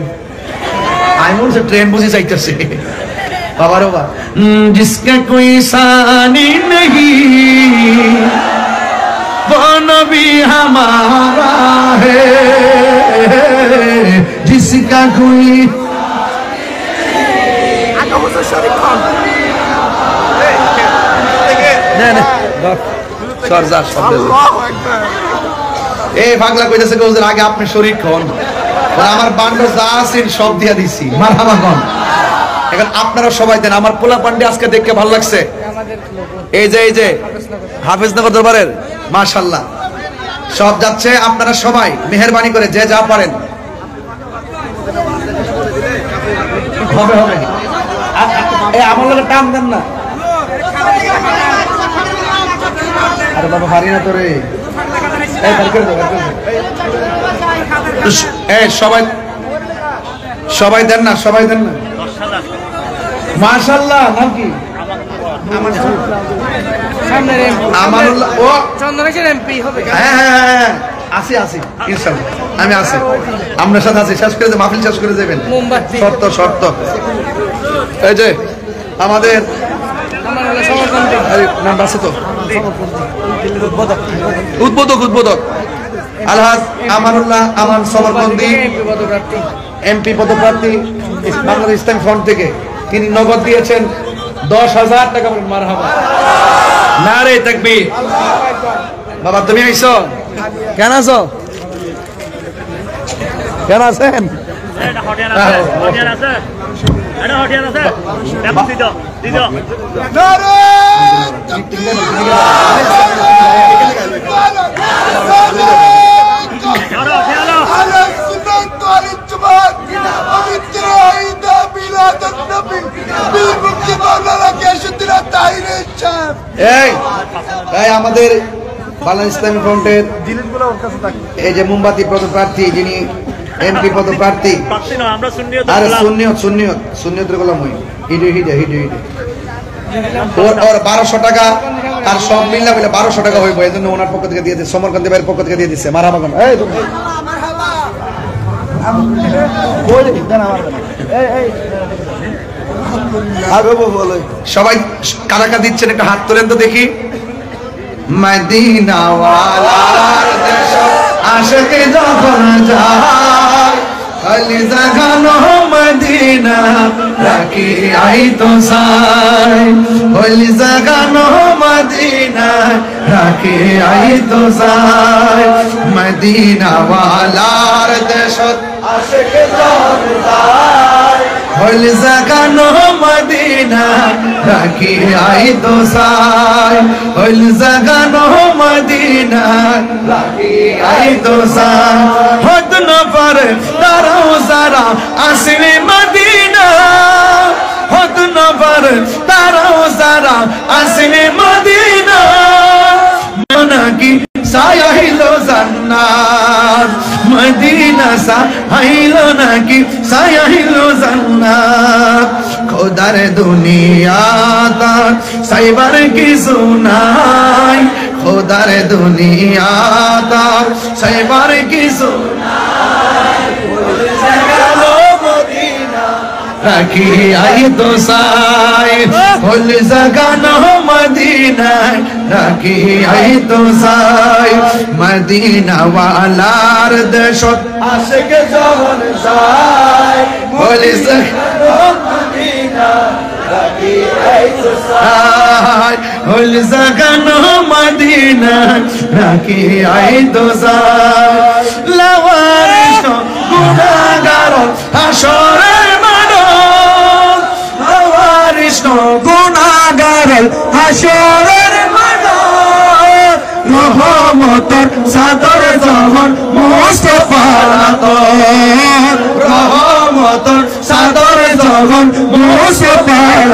আমি মনে হচ্ছে ট্রেন বুঝে যাইতেছে বাবা রে বাবা জিসকা কোই সানি নেহি वो नबी हमारा है जिसका कोई পাগলা কইতেছে হুজুর আগে আপনি শরীক হন আমার বান্ড যা আছেন সব দিয়া দিছি মারহাবা কোন এখন আপনারা সবাই দেন আমার পোলা পান্ডে আজকে দেখতে ভালো লাগছে এই যে হাফেজনগর দরবারের মাশাআল্লাহ সব যাচ্ছে আপনারা সবাই মেহেরবানি করে যে যা পারেন হবে হবে এই আমার লগে টান দেন না আরে বাবা হারি না তোরে এই বের করে দাও এই সবাই দেন না মাশাআল্লাহ নাম কি আমানুল্লাহ ও চন্দনেশ্বর এমপি হবে হ্যাঁ আসি ইনশাআল্লাহ আমি আসি আপনার সাথে আছি শেষ করে মাহফিল শেষ করে যাবেন শর্ত এই যে আমাদের নাম আছে তো উদ্বোধক আলহাজ আমানুল্লাহ আমান সমরবন্দী এমপি পদপ্রার্থী বাংলাদেশ ইসলামী ফ্রন্ট থেকে তিনি নগদ দিয়েছেন 10,000 টাকা মারহাবা নারে তাকবীর বাবা তুমি আইছো কেন আছেন এটা হটিয়ার আছে দিদো আমাদের বাংলাদেশ ইসলামী ফ্রন্টের এই যে মোমবাতি পদপ্রার্থী যিনি এমপি পদপ্রার্থী আরে সুন্নিয়তের গোলাম হই হিডে ওর 1200 টাকা আর সব মিললে 1200 টাকা হইব এই জন্য ওনার পক্ষ থেকে দিয়ে দিচ্ছে সমরকান্তি ভাইয়ের পক্ষ থেকে দিয়ে দিচ্ছে মারহাবা কোন এই সবাই কারা কারা দিচ্ছেন একটা হাত তোলেন তো দেখি মদিনা ওয়ালার দেশ আশিকে যখন যায় খালি জাগানো মদিনা রাখি আই তো সাই খালি জাগানো মদিনা রাখি আই তো সাই মদিনা ওয়ালার দেশ আশিকে যখন যায় খালি জাগানো মদিনা রাখি আই তো সাই খালি জাগানো মদিনা রাখি আই তো সাই হদ না পারে তারাও যারা আসলে মদিনা হদ না পারে তারাও যারা আসলে মদিনা নাকি সায়াইলো জান্নাত মদিনা সায়াইলো নাকি সায়াইলো জান্নাত খোদার দুনিয়া তার সাইবার কিছু নাই খোদার দুনিয়া তার সাইবার কিছু নাই রাখি আই তো সাই হল জাগানো মদিনা রাখি আই তো সাই মদিনা ওয়ালার দেশ আশিকে যখন যায় হল জাগানো মদিনা রাখি আই তো সাই হল জাগানো মদিনা রাখি আই তো সাই লাওয়ারিশ গুনাহগার হাসরে গুনাহগার হাসরের মাঠে রহমতের সাদর যখন মুস্তাফা রহমতের সাদর যখন মুস্তফার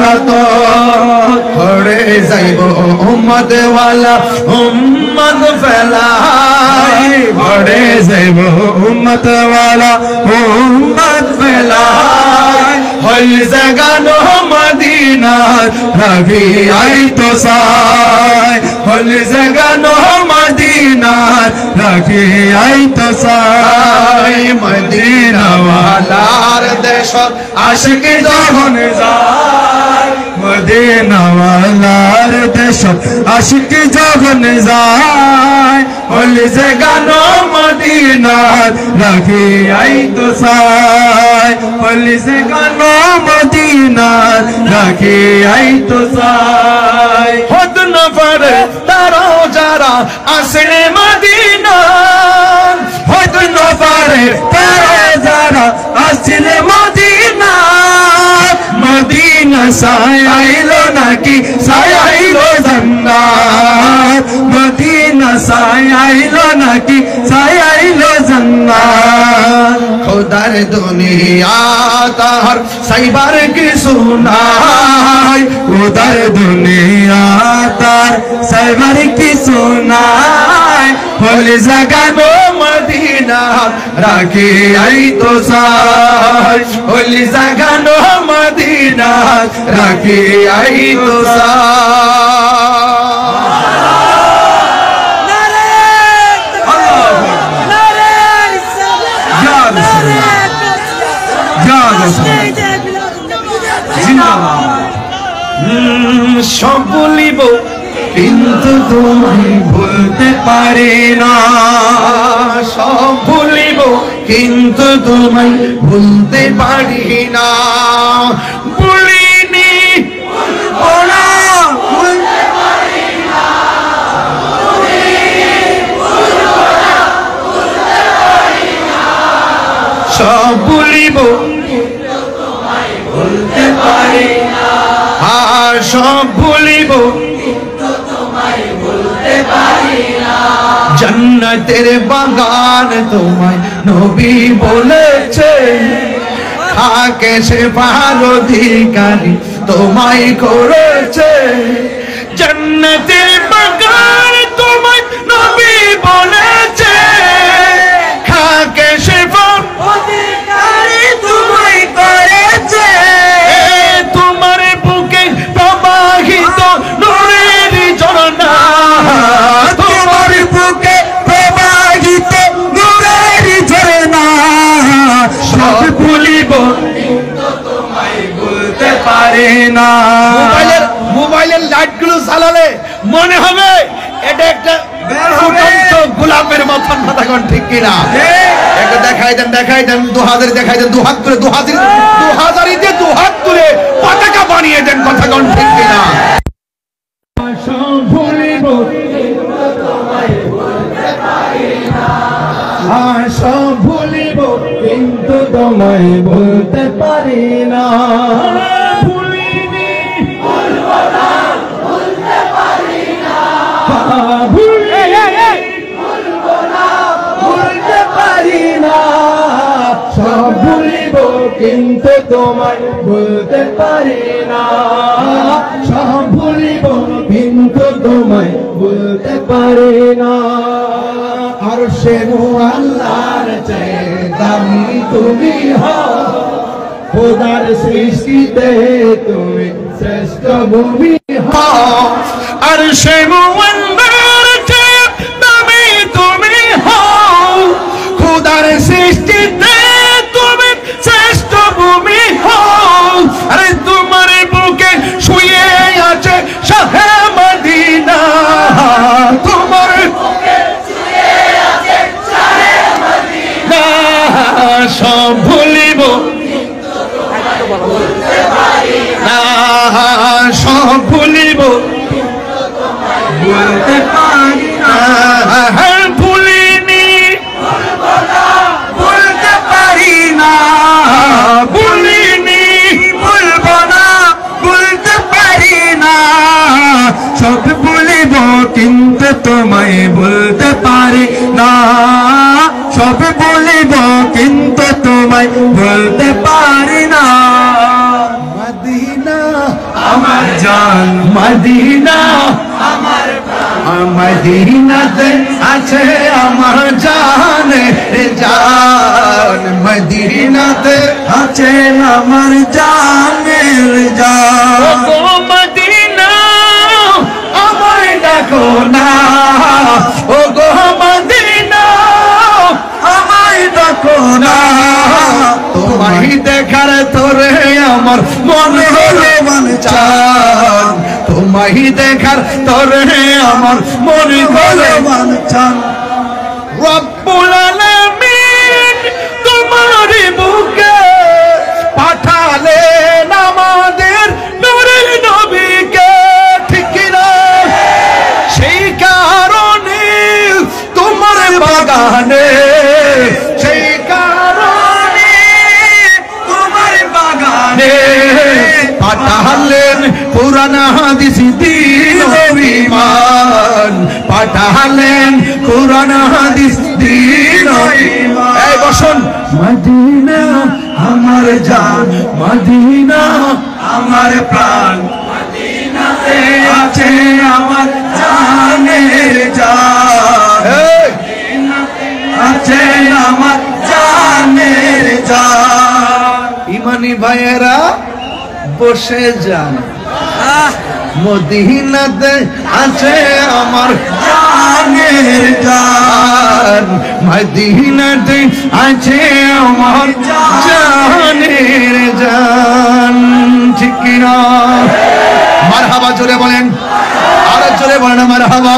হরে যাইব উম্মত ওয়ালা উম্মত ফেলাই ঘরে যাইব উম্মত ওয়ালা উম্মত ফেলাই হল জাগানো মদিনার নবী আইতো সাই হল জাগানো মদিনার নবী আইতো সাই মদিনা ওয়ালার দেশ আশিক যখন যায় মদিনা ওয়ালার দেশ আশিক যখন যায় হল জাগানো মদিনার নবী আইতো সাই হল জাগানো মদিনার নবী আইতো সাই হদ নফর তারা যারা আসলে মদিনা হদ নফরে তারা যারা আসলে মদিনা মদিনা সায় আইলো নাকি সায় আইলো জান্নাত মদিনা সায় আইলো নাকি সায় আইলো জান্নাত খোদার দুনিয়া তাহার সাইবার কি সুনাই উদার দুনিয়া তার সাইবার কি সুনাই হল জাগানো মদিনা রাখি আইতো সাই হল জাগানো মদিনা রাখি আইতো সব বলিব কিন্তু তুমি ভুলতে পারি না সব ভুলিব কিন্তু তোমায় ভুলতে পারি না ভুলিনি সব ভুলিব ভুলতে পারি না আর সব ভুলিব জান্নাতের বাগান তোমায় নবী বলেছে খাকে সে পার অধিকারী তোমায় করেছে জান্নাতের বাগান তোমায় নবী বলেছে খাকে সে পার অধিকারী তোমায় করেছে তোমার বুকে প্রবাহিত নূরের ঝর্ণা তোমার বুকে প্রবাহিত নূরের ঝর্ণা সব ভুলিব কিন্তু তোমায় ভুলতে পারি না মোবাইলের লাইট গুলো জ্বালালে মনে হবে এটা একটা ফুটন্ত গোলাপের মতন কথাগণ ঠিক কিনা একটা দেখাই দেন 2000 দেখাই দেন 2 হাত তুলে 2000 দিয়ে 2 হাত তুলে পতাকা বানিয়ে দেন কথাগণ ঠিক কিনা ভুলিব সব ভুলিব কিন্তু তোমায় বলতে পারি না ভুলতে পারি না সব ভুলিব কিন্তু তোমায় বলতে পারি না সব ভুলিব কিন্তু তোমায় বলতে পারি না আর সে আল্লাহর চেয়ে দামি তুমি হও খোদার সৃষ্টিতে তুমি শ্রেষ্ঠ ভূমি হও আর সে মুআল্লাহর চেয়ে দামি তুমি হও খোদার সৃষ্টিতে তুমি শ্রেষ্ঠ ভূমি হও আরে তোমার বুকে শুয়ে আছে শাহে মদিনা তোমার বুকে শুয়ে আছে শাহে মদিনা সব ভুলিব সব ভুলিব বলতে পারি না ভুলিনি বলতে পারি না ভুলিনি বলবো না বলতে পারি না সব ভুলিব কিন্তু তোমায় বলতে পারি না সব বলিব কিন্তু তোমায় বলতে পারি না মদিনা আমার মদিনাতে আছে আমার জানে জান মদিনাতে আছে আমার জানের জান ও মদিনা আমায় ডাকো না ও গো মদিনা আমায় ডাকো না তোমায় দেখার তোরে আমার মনে হলো চান তোমায় দেখার তোরে আমার মনে হলো চান রব্বুল আলামিন তোমার বুকে পাঠালেন আমাদের নূরের নবীকে ঠিক না সেই কারণে তোমার বাগানে সেই কারণে তোমার বাগানে পাঠালেন পুরান হাদিস দিন বিমান পাঠালেন পুরান হাদিস দিন এই বসুন মদিনা আমার জান মদিনা আমার প্রাণ মদিনাতে আছে আমার জানের জান এই আছে আমার জানের জান ইমানি ভাইয়েরা বসে যান মদিনাতে আছে আমার জানের জান মদিনাতে আছে আমার জানের জান ঠিক কিনা মারহাবা জোরে বলেন আরো জোরে বলেন মারহাবা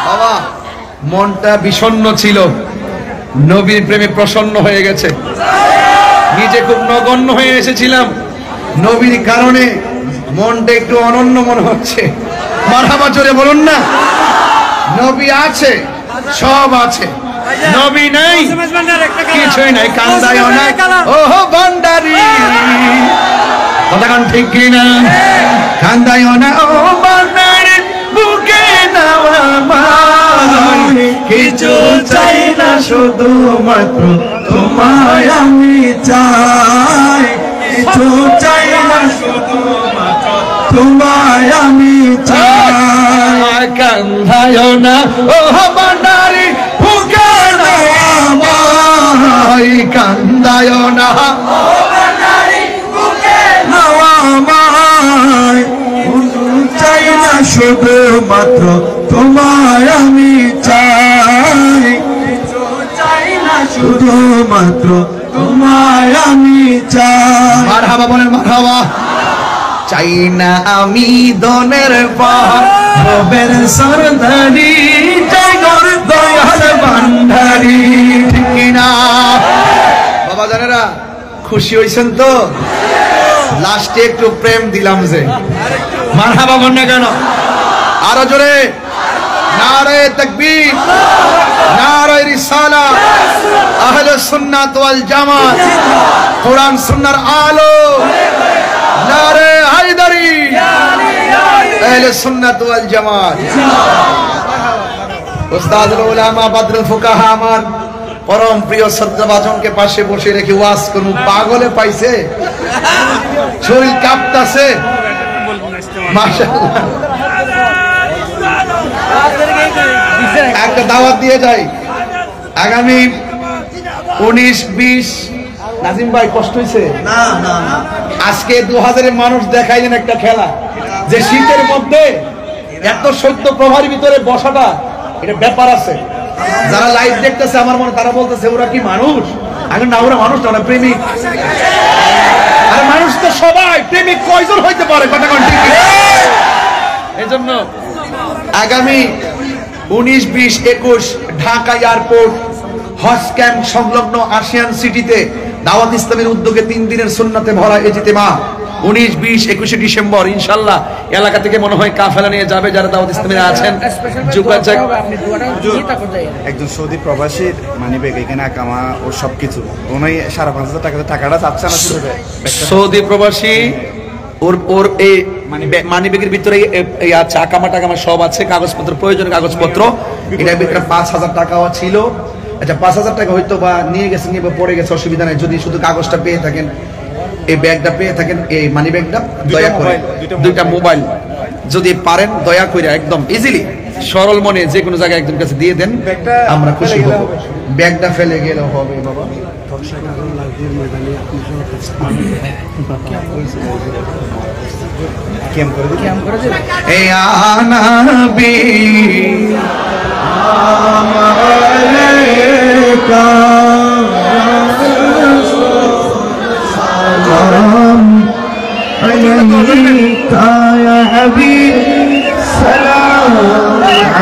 বাবা মনটা বিষণ্ণ ছিল নবীর প্রেমে প্রসন্ন হয়ে গেছে নিজে খুব নগণ্য হয়ে এসেছিলাম নবীর কারণে মনটা একটু অনন্য মনে হচ্ছে মারহাবা জোরে বলুন না নবী আছে সব আছে নবী নাই কিছুই নাই কান্দায়ও নাই ওহো ভান্ডারি কথাখান ঠিক কিনা কান্দায়ও না ও ভান্ডারি বুকে নেওয়া মায় কিছু চাই না শুধু মাত্র তোমায় আমি চাই কিছু চাই না শুধু মাত্র তোমায় আমি চাই কান্দায় না ও ভান্ডারি বুকে নেওয়া মায় কান্দায় না আমায় চাই না শুধু মাত্র তোমায় আমি চাই চাই না শুধু মাত্র তোমায় আমি চাই মারহাবা বলেন মারহাবা চাই না আমি দনের পাহাড় রবের সরদারি চাই গর দয়াল ভান্ডারি ঠিক কিনা বাবা জানেরা খুশি হইছেন তো লাস্টে একটু প্রেম দিলাম যে মারহাবা বলেন না কেন আরো জোরে নারে তাকবীর নারে রিসালাত আহলে সুন্নাত ওয়াল জামাত কোরআন সুন্নাহর আলো নারে হায়দারি আহলে সুন্নাত ওয়াল জামাত উস্তাদুল উলামা বদরুল ফুকাহা আমার পরম প্রিয় শ্রদ্ধাভাজনকে পাশে বসে রেখে ওয়াজ কোন পাগলে পাইছে শরীর কাঁপতাছে মাশাআল্লাহ একটা দাওয়াত দিয়ে যাই আগামী 19-20 নাজিম ভাই কষ্ট হয়েছে না না না আজকে 2000 মানুষ দেখাইলেন একটা খেলা যে শীতের মধ্যে এত সত্য প্রভার ভিতরে বসাটা এটা ব্যাপার আছে যারা লাইভ দেখতেছে আমার মনে তারা বলতেছে ওরা কি মানুষ আগে না ওরা মানুষ না ওরা প্রেমিক আর মানুষ তো সবাই প্রেমিক কয়জন হইতে পারে কথা কোন ঠিক এজন্য আগামী 19-20-21 ঢাকা এয়ারপোর্ট হজ ক্যাম্প সংলগ্ন আসিয়ান সিটিতে দাওয়াত ইসলামের উদ্যোগে 3 দিনের সুন্নাতে ভরা ইজতিমা 19-20-21 ডিসেম্বর ইনশাআল্লাহ এলাকা থেকে মনে হয় কাফেলা নিয়ে যাবে যারা দাওয়াত ইসলামে আছেন যোগাযোগ একজন সৌদি প্রবাসীর মানিব্যাগ এখানে আকামা ও সবকিছু উনি 5,500 টাকা টাকাটা চাচ্ছে না শুধু সৌদি প্রবাসী ওর এই মানিব্যাগের ভিতরে এই আছে আকামা টাকামা সব আছে কাগজপত্র প্রয়োজনীয় কাগজপত্র এটার ভিতরে 5,000 টাকাও ছিল আচ্ছা 5,000 টাকা হয়তো বা নিয়ে গেছেন বা পড়ে গেছে অসুবিধা নাই যদি শুধু কাগজটা পেয়ে থাকেন এই ব্যাগটা পেয়ে থাকেন, এই মানি ব্যাগটা দয়া করে দুইটা মোবাইল যদি পারেন দয়া করে একদম ইজিলি সরল মনে যে কোনো জায়গায় একজন কাছে দিয়ে দেন, আমরা খুশি হব। ব্যাগটা ফেলে গেলেও হবে বাবা। এ আনবী আমালেকা সালাম আলাইকা ইয়া হাবিব সালাম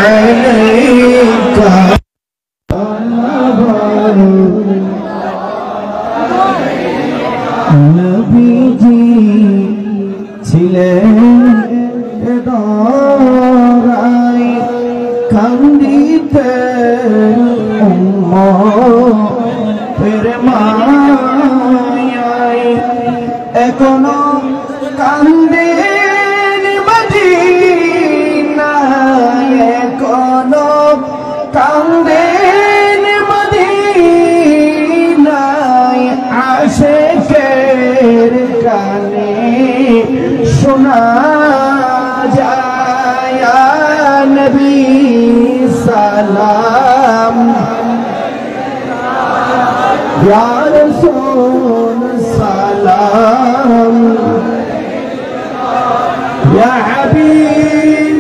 আলাইকা নবীজি ছিলেন দরাই কান্দিতে উম্মতের মায়াই এখনো কান্দেন মদিনায় এখনো কান্দেন মদিনায় আশিকের গানে শোনা যায় ইয়া নবী সালাম ইয়া রাসূল সালাম ইয়া হাবিব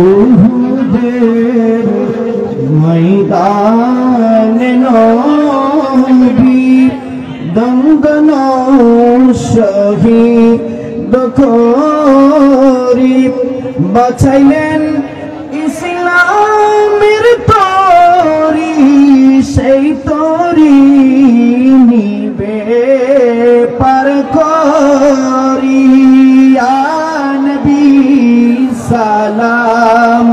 উহুদের ময়দানে নবী দমদম শহীদ করি বাঁচাইলেন ইসলামের তরি, সেই তরি নিবে পার করি ইয়া নবী সালাম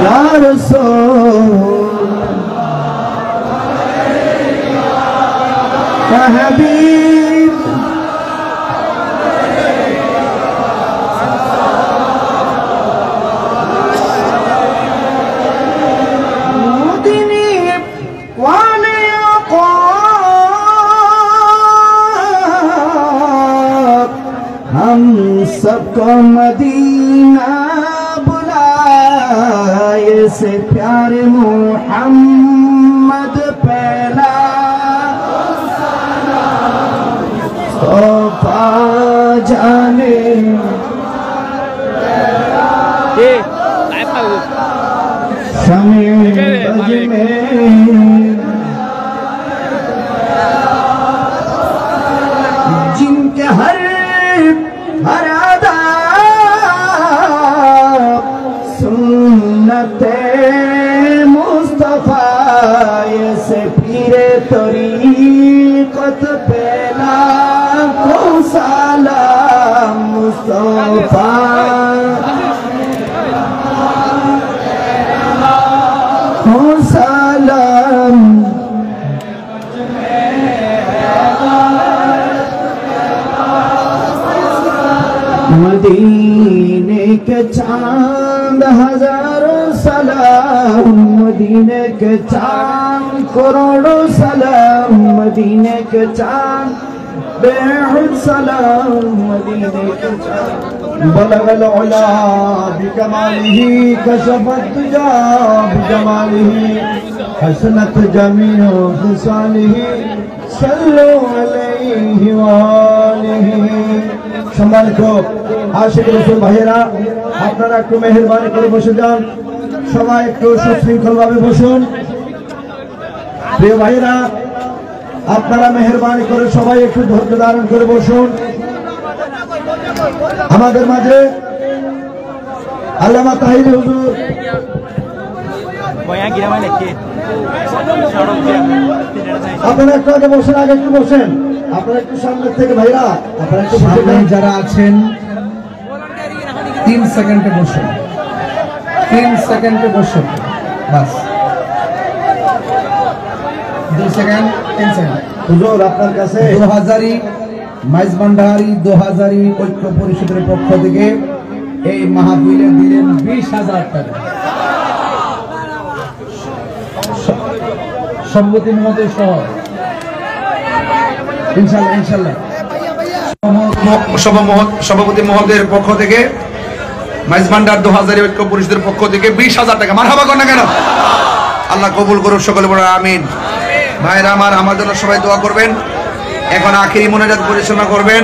ইয়া রাসূল ইয়া হাবিব মুদিনী ওয়ালে আকাব हम सबको मदीना बुलाए से प्यारे मोहम्मद पहला तोहफा जाने शमे बज में जिनके हर अदा सुन्नते मुस्तफा से पीरे तरीक़त पहला को सलाम मुस्तफा को सलाम मदीने के चांद हजारों सलाम, मदीने के चांद करोड़ों सलाम, मदीने के चांद बेहुद सलाम, मदीने के चांद बलगल उला बिकमालिही कशफत तुजा बिजमालिही हसनत जमीओ खिसालिही सल्लु अलैहि व आलिही। সম্মানিত আশিক রাসূল ভাইয়েরা, আপনারা একটু মেহেরবানি করে বসে যান, সবাই একটু সুশৃঙ্খল ভাবে বসুন। প্রিয় ভাইয়েরা, আপনারা মেহেরবানি করে সবাই একটু ধৈর্য ধারণ করে বসুন। আমাদের মাঝে আল্লামা তাহির হুজুর আপনারা একটু আগে বসেন, আগে একটু বসেন, আপনারা একটু সামনে থেকে ভাইরা আপনারা একটু বসে যারা আছেন 3 সেকেন্ডে বসুন, 3 সেকেন্ডে বসুন, বাস 2 সেকেন্ড 3 সেকেন্ড। হুজুর আপনার কাছে 2000 মাইজ ভান্ডারী 2000 ঐক্য পরিষদের পক্ষ থেকে এই মাহফিলে দিলেন 20,000 টাকা। সম্মতি মহোদয় সহ ইনশাল্লাহ সভাপতি মহোদয়ের পক্ষ থেকে মাইজভান্ডার 2000 ঐক্য পরিষদের পক্ষ থেকে 20,000 টাকা। মারহাবা কর না কেন? আল্লাহ কবুল করুক, সকলে বড় আমিন। ভাইরা আমার, আমার জন্য সবাই দোয়া করবেন। এখন আখিরি মোনাজাত পরিচালনা করবেন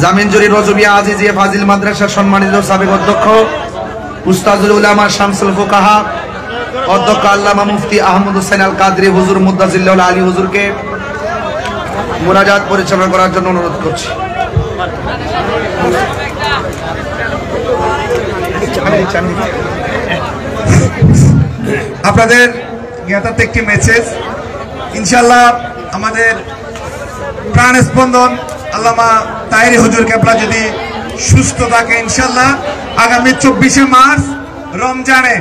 জামিনজুরি রজবিয়া আজিজিয়া ফাজিল মাদ্রাসার সম্মানিত সাবেক অধ্যক্ষ উস্তাজুল উলামা শামসুল ফুকাহা অধ্যক্ষ আল্লামা মুফতি আহমদ হোসেন আল কাদরি হুজুর মুদ্দাজিল্লাহুল আলী হুজুরকে মোনাজাত পরিচালনা করার জন্য অনুরোধ করছি। আপনাদের জ্ঞাতার্থে একটি মেসেজ। ইনশাল্লাহ আমাদের প্রাণ স্পন্দন আল্লামা তাহেরি হুজুর কেবলা যদি সুস্থ থাকে, ইনশাল্লাহ আগামী 24শে মার্চ রমজানে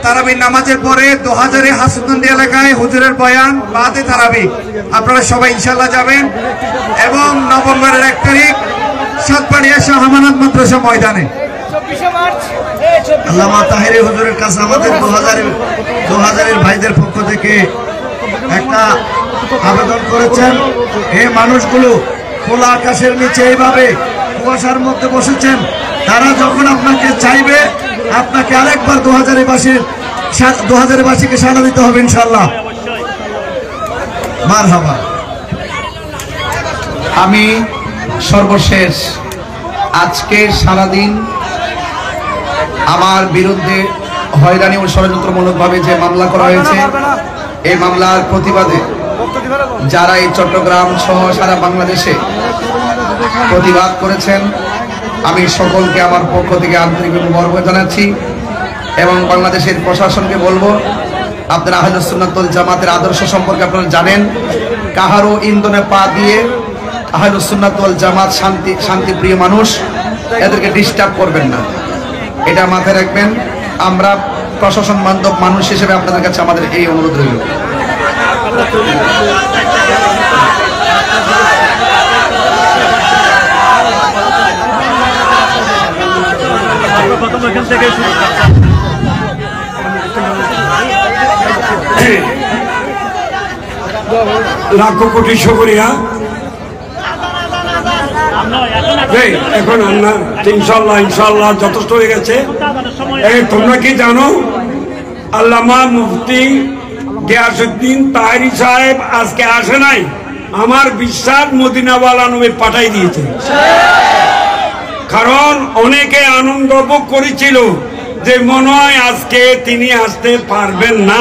তারাবি নামাজের পরে 2000 হাসনন্দি এলাকায় হুজুরের বয়ান বাদে তারাবি আপনারা সবাই ইনশাল্লাহ যাবেন। এবং নভেম্বরের 1 তারিখ সাতবাড়িয়া শাহ আমানত মাদ্রাসা ময়দানে আল্লামা তাহেরি হুজুরের কাছে আমাদের 2000 ভাইদের পক্ষ থেকে একটা আবেদন করেছেন। এই মানুষগুলো খোলা আকাশের নিচে এইভাবে কুয়াশার মধ্যে বসেছেন, তারা যখন আপনাকে চাইবে আপনাকে আরেকবার 2000 বাসীকে সাড়া দিতে হবে ইনশাল্লাহ। মারহাবা। আমি সর্বশেষ আজকে সারাদিন আমার বিরুদ্ধে হয়রানি ও ষড়যন্ত্রমূলকভাবে যে মামলা করা হয়েছে, এই মামলার প্রতিবাদে যারা এই চট্টগ্রাম সহ সারা বাংলাদেশে প্রতিবাদ করেছেন, আমি সকলকে আমার পক্ষ থেকে আন্তরিক মুবারক জানাচ্ছি। এবং বাংলাদেশের প্রশাসনকে বলবো, আপনারা আহলুস সুন্নাত ওয়াল জামাতের আদর্শ সম্পর্কে আপনারা জানেন। কাহারও ইন্ধনে পা দিয়ে আহলুস সুন্নাত ওয়াল জামাত শান্তিপ্রিয় মানুষ, এদেরকে ডিস্টার্ব করবেন না, এটা মাথায় রাখবেন। আমরা প্রশাসন বান্ধব মানুষ হিসেবে আপনাদের কাছে আমাদের এই অনুরোধ রইল। লাখো কোটি শুকরিয়া। এখন আমরা ইনশাল্লাহ যথেষ্ট হয়ে গেছে। তোমরা কি জানো, আল্লামা মুফতি গিয়াসউদ্দিন তাহেরি সাহেব আজকে আসে নাই, আমার বিশ্বাস মদিনাওয়ালা নবী পাঠাই দিয়েছে। কারণ অনেকে আনন্দ ভোগ করেছিল যে মনে হয় আজকে তিনি আসতে পারবেন না,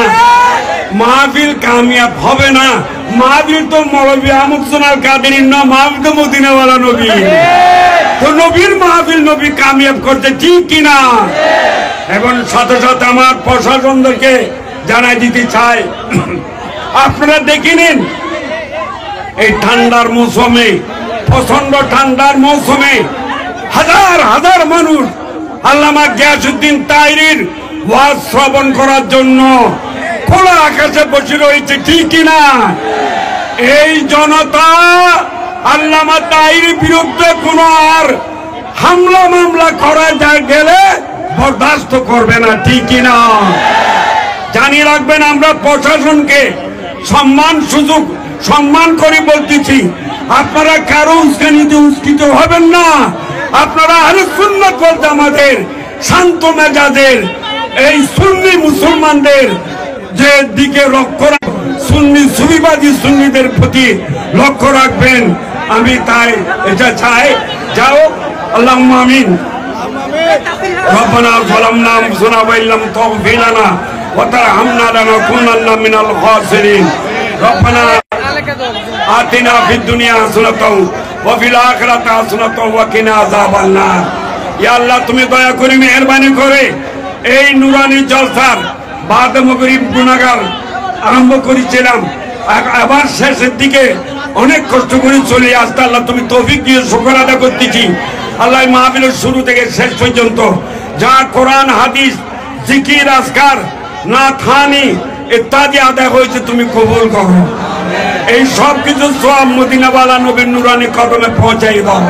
মাহফিল কামিয়াব হবে না। মাহফিল তো মৌলভী আহমদ হোসেন আল কাদেরী না, মাহফিল তো মদিনাওয়ালা নবী। তো নবীর মাহফিল নবী কামিয়াব করতে, ঠিক কিনা? এবং সাথে সাথে আমার প্রশাসনদেরকে জানাই দিতে চাই, আপনারা দেখে নিন এই ঠান্ডার মৌসুমে, প্রচন্ড ঠান্ডার মৌসুমে হাজার হাজার মানুষ আল্লামা গিয়াসউদ্দিন তাহেরির ওয়াজ শ্রবণ করার জন্য খোলা আকাশে বসে রয়েছে, ঠিক কিনা? এই জনতা আল্লামা তাহেরির বিরুদ্ধে কোনো আর হামলা মামলা করা যায় গেলে বরদাস্ত করবে না, ঠিক কিনা? জানিয়ে রাখবেন, আমরা প্রশাসনকে সম্মান করে বলতেছি, আপনারা কারো উস্কানিতে উস্কিত হবেন না। আপনারা আহলে সুন্নাত ওয়াল জামাতের শান্ত মেজাজের এই সুন্নি মুসলমানদের যে দিকে লক্ষ্য সুন্নি সুবিবাদী সুন্নিদের প্রতি লক্ষ্য রাখবেন। আমি তাই এটা চাই। যাও, আল্লাহুম্মা আমিন। রব্বানা যালামনা আনফুসানা ওয়া ইল্লাম তাগফির লানা ওয়া তারহামনা লানাকুনান্না মিনাল খাসিরিন। রব্বানা আতিনা ফিদ দুনিয়া হাসানাতাও ওয়া ফিল আখিরাতি হাসানাতাও ওয়া কিনা আযাবান নার। ইয়া আল্লাহ, তুমি দয়া করে মেহেরবানি করে এই নুরানি জলসার বাদ মাগরিব গুনাহগার আরম্ভ করেছিলাম, আবার শেষের দিকে অনেক কষ্ট করে চলে আসতে আল্লাহ তুমি তৌফিক দিয়ে শুকর আদায় করতেছি। আল্লাহ মাহফিলের শুরু থেকে শেষ পর্যন্ত যা কোরআন হাদিস জিকির আজকার না থানি ইত্যাদি আদায় হয়েছে তুমি কবুল করো। এই সব কিছু সব মদিনাওয়ালা নবীর নুরানি কদমে পৌঁছাই দাও।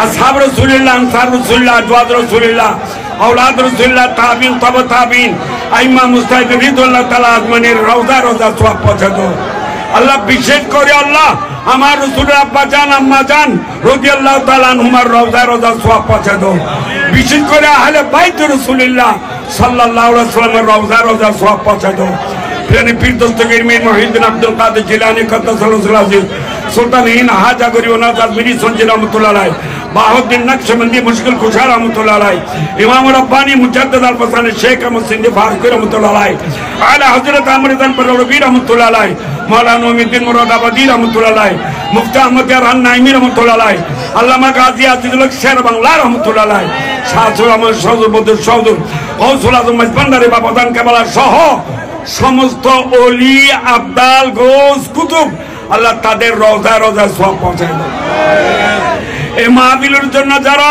আসহাব রাসূলুল্লাহ, আনসার রাসূলুল্লাহ, আজওয়াজ রাসূলুল্লাহ, আওলাদ রাসূলুল্লাহ, তাবিন, তাবা তাবিন, আইম্মা মুজতাহিদ রিদওয়ানুল্লাহ তাআলা আজমাইনের রওজা রওজা সওয়াব পৌঁছে দাও আল্লাহ। বিশেষ করে আল্লাহ আমার রাসূলের আব্বা জান আম্মা জান রাদিয়াল্লাহু তাআলা আনহুমার রওজা রওজা সওয়াব পৌঁছে দাও। বিশেষ করে আহলে বাইত রাসূলুল্লাহ সাল্লাল্লাহু আলাইহি ওয়াসাল্লামের রওজা রওজা সওয়াব পৌঁছে দাও। প্রিয় পীর দস্তগীর মীর মুহিউদ্দিন আব্দুল কাদের জিলানী কদ্দাসাল্লাহু আজিজ, সুলতান হিন্দ হাজা গরিবনাথ আজমিরি সঞ্জি রহমাতুল্লাহ আলাইহি, বাহাউদ্দিন নকশবন্দি মুশকিল কুশা রহমাতুল্লাহ আলাইহি, ইমাম রব্বানী মুজাদ্দিদ আল ফসানি শেখ আহমদ সিন্ধি ফারুকী রহমাতুল্লাহ আলাইহি, আলা হযরত আমরদান পারলবী রহমাতুল্লাহ আলাইহি, মাওলানা মুমিনুদ্দিন মুরাদাবাদী রহমাতুল্লাহ আলাইহি, মুফতি আহমদ ইয়ারান নাইমি রহমাতুল্লাহ আলাইহি, আল্লামা গাজী আজিজুল হক শের বাংলা রহমাতুল্লাহ আলাইহি, শাহসুল আহমদ সদর বদর সদর গৌসুল আজম মজবান্দারি বাবাদান কামালা সহ সমস্ত ওলি আবদাল গোস কুতুব আল্লাহ তাদের রওজা রওজা সওয়াব পৌঁছায় দাও। এই মাহফিলের জন্য যারা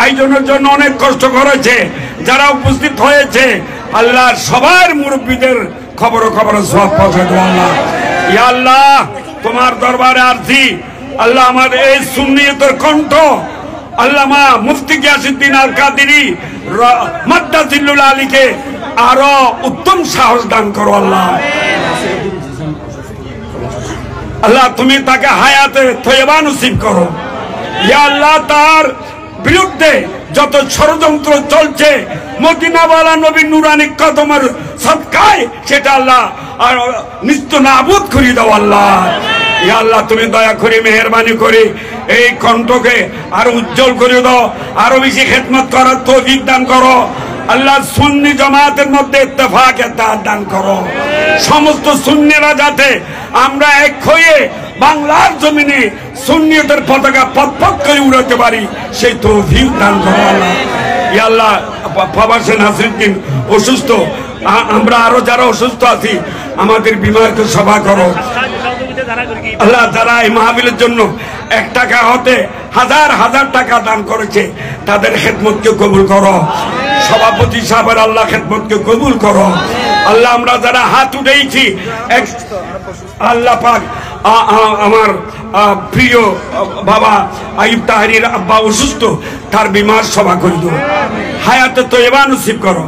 আয়োজনের জন্য অনেক কষ্ট করেছে, যারা উপস্থিত হয়েছে, আল্লাহ সবার মুরব্বীদের খবর সওয়াব পৌঁছায় দাও আল্লাহ। ইয়া আল্লাহ তোমার দরবারে আরজি আল্লাহ আমার এই সুন্নিয়তের কণ্ঠ আল্লামা মুফতি গিয়াসউদ্দিন আল কাদেরী মাদ্দাজিল্লুল আলীকে আরো উত্তম সাহস দান করো আল্লাহ। আল্লাহ তুমি তাকে হায়াতে তয়্যিবা নসিব করো। ইয়া আল্লাহ তার বিরুদ্ধে যত ষড়যন্ত্র চলছে মদিনাওয়ালা নবী নুরানি কদমের সদকায় সেটা আল্লাহ আর নিত্য নাবুদ করে দাও আল্লাহ। ইয়া আল্লাহ তুমি দয়া করে মেহেরবানি করে এই কণ্ঠকে আরো উজ্জ্বল করে দাও, আরো বেশি খেদমত করার তৌফিক দান করো আল্লাহ। সুন্নি জামাতের মধ্যে ইত্তেফাক দান করো, সমস্ত সুন্নিরা যাতে আমরা এক হয়ে বাংলার জমিনে সুন্নিয়তের পতাকা পথ করে উড়াতে পারি সেই তৌফিক দান করো আল্লাহ। ইয়া আল্লাহ প্রবাসী নাসিরউদ্দিন অসুস্থ, আমরা আরো যারা অসুস্থ আছি আমাদের বিমারকে সভা করো আল্লাহ। যারা এই মাহফিলের জন্য 1 টাকা হতে হাজার হাজার টাকা দান করেছে তাদের খেদমতকে কবুল করো। সভাপতি সাহেবের আল্লাহ খেদমতকে কবুল করো আল্লাহ। আমরা যারা হাত উঠেছি আল্লাহ পাক আমার প্রিয় বাবা আইয়ুব তাহরির আব্বা অসুস্থ, তার বিমার সভা করে দাও, হায়াতে তয়্যিবা নসিব করো।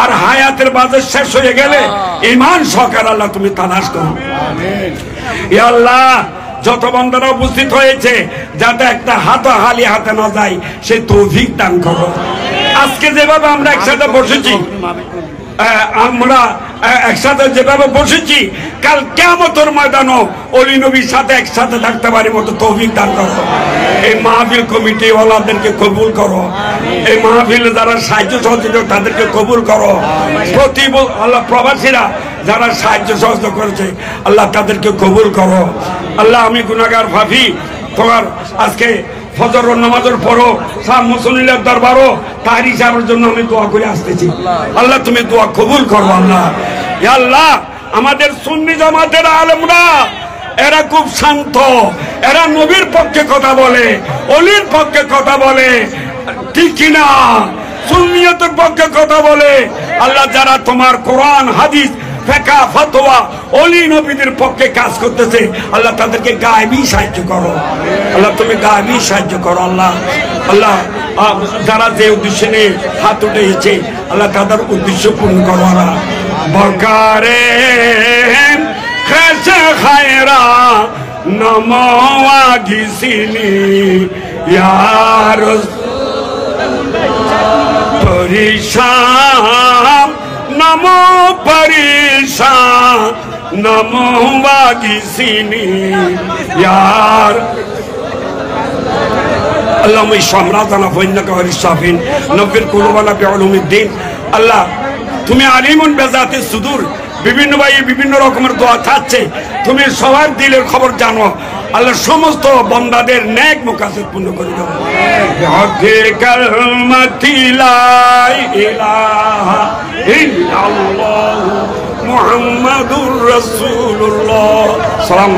আর হায়াতের বাজার শেষ হয়ে গেলে ঈমান সহকারে আল্লাহ তুমি তালাশ করো। ইয়া আল্লাহ যত বান্দারা উপস্থিত হয়েছে যাতে একটা হালি হাতে না যায় সেই তৌফিক দান করো। আজকে যেভাবে আমরা একসাথে বসেছি, আমরা একসাথে যেভাবে বসেছি কাল কিয়ামতের ময়দানও ওলি নবীর সাথে একসাথে থাকতে পারি মতো তৌফিক দান করো। এই মাহফিল কমিটি ওয়ালাদেরকে কবুল করো, এই মাহফিলে যারা সাহায্য সহযোগিতা তাদেরকে কবুল করো। প্রতি আল্লাহ প্রবাসীরা যারা সাহায্য সহযোগিতা করেছে আল্লাহ তাদেরকে কবুল করো আল্লাহ। আমি গুনাহগার ভাবি তোমার আজকে ফজর নামাজের পরও শাহ মুসলিমের দরবারও তাহরি সাহেবের জন্য আমি দোয়া করে আসতেছি আল্লাহ তুমি দোয়া কবুল করো আল্লাহ। ইয়া আল্লাহ আমাদের সুন্নি জামাতের আলেমরা এরা খুব শান্ত, এরা নবীর পক্ষে কথা বলে, অলির পক্ষে কথা বলে, ঠিক কিনা? সুন্নিয়তের পক্ষে কথা বলে আল্লাহ। যারা তোমার কোরআন হাদিস ফিকহ ফতোয়া ওলি নবীদের পক্ষে কাজ করতেছে আল্লাহ তাদেরকে গায়েবী সাহায্য করো আল্লাহ, তুমি গায়েবী সাহায্য করো আল্লাহ। আল্লাহ যারা যে উদ্দেশ্য নিয়ে হাত উঠেছে আল্লাহ তাদের উদ্দেশ্য পূর্ণ করো আল্লাহ। বকারে খেসে খায়রা নমওয়া গিসিনি ইয়ার পরিশান নমো পরিশান নমো বাগিসিনি ইয়ার আল্লাহুম্মা ইশরাহনা ফাইন্নাকা ওয়ারিসাফিন নব্বির কুলুবানা বিউলুমিদ্দিন। আল্লাহ তুমি আলিমুন বিযাতি সুদূর, বিভিন্ন ভাই বিভিন্ন রকমের দোয়া চাচ্ছে, তুমি সবার দিলের খবর জানো আল্লাহ। সমস্ত বান্দাদের নেক মুকাসিদ পূর্ণ করে দাও। বিহাক্কি কালমাতি লা ইলাহা ইল্লাল্লাহ মুহাম্মাদুর রাসূলুল্লাহ। সালাম।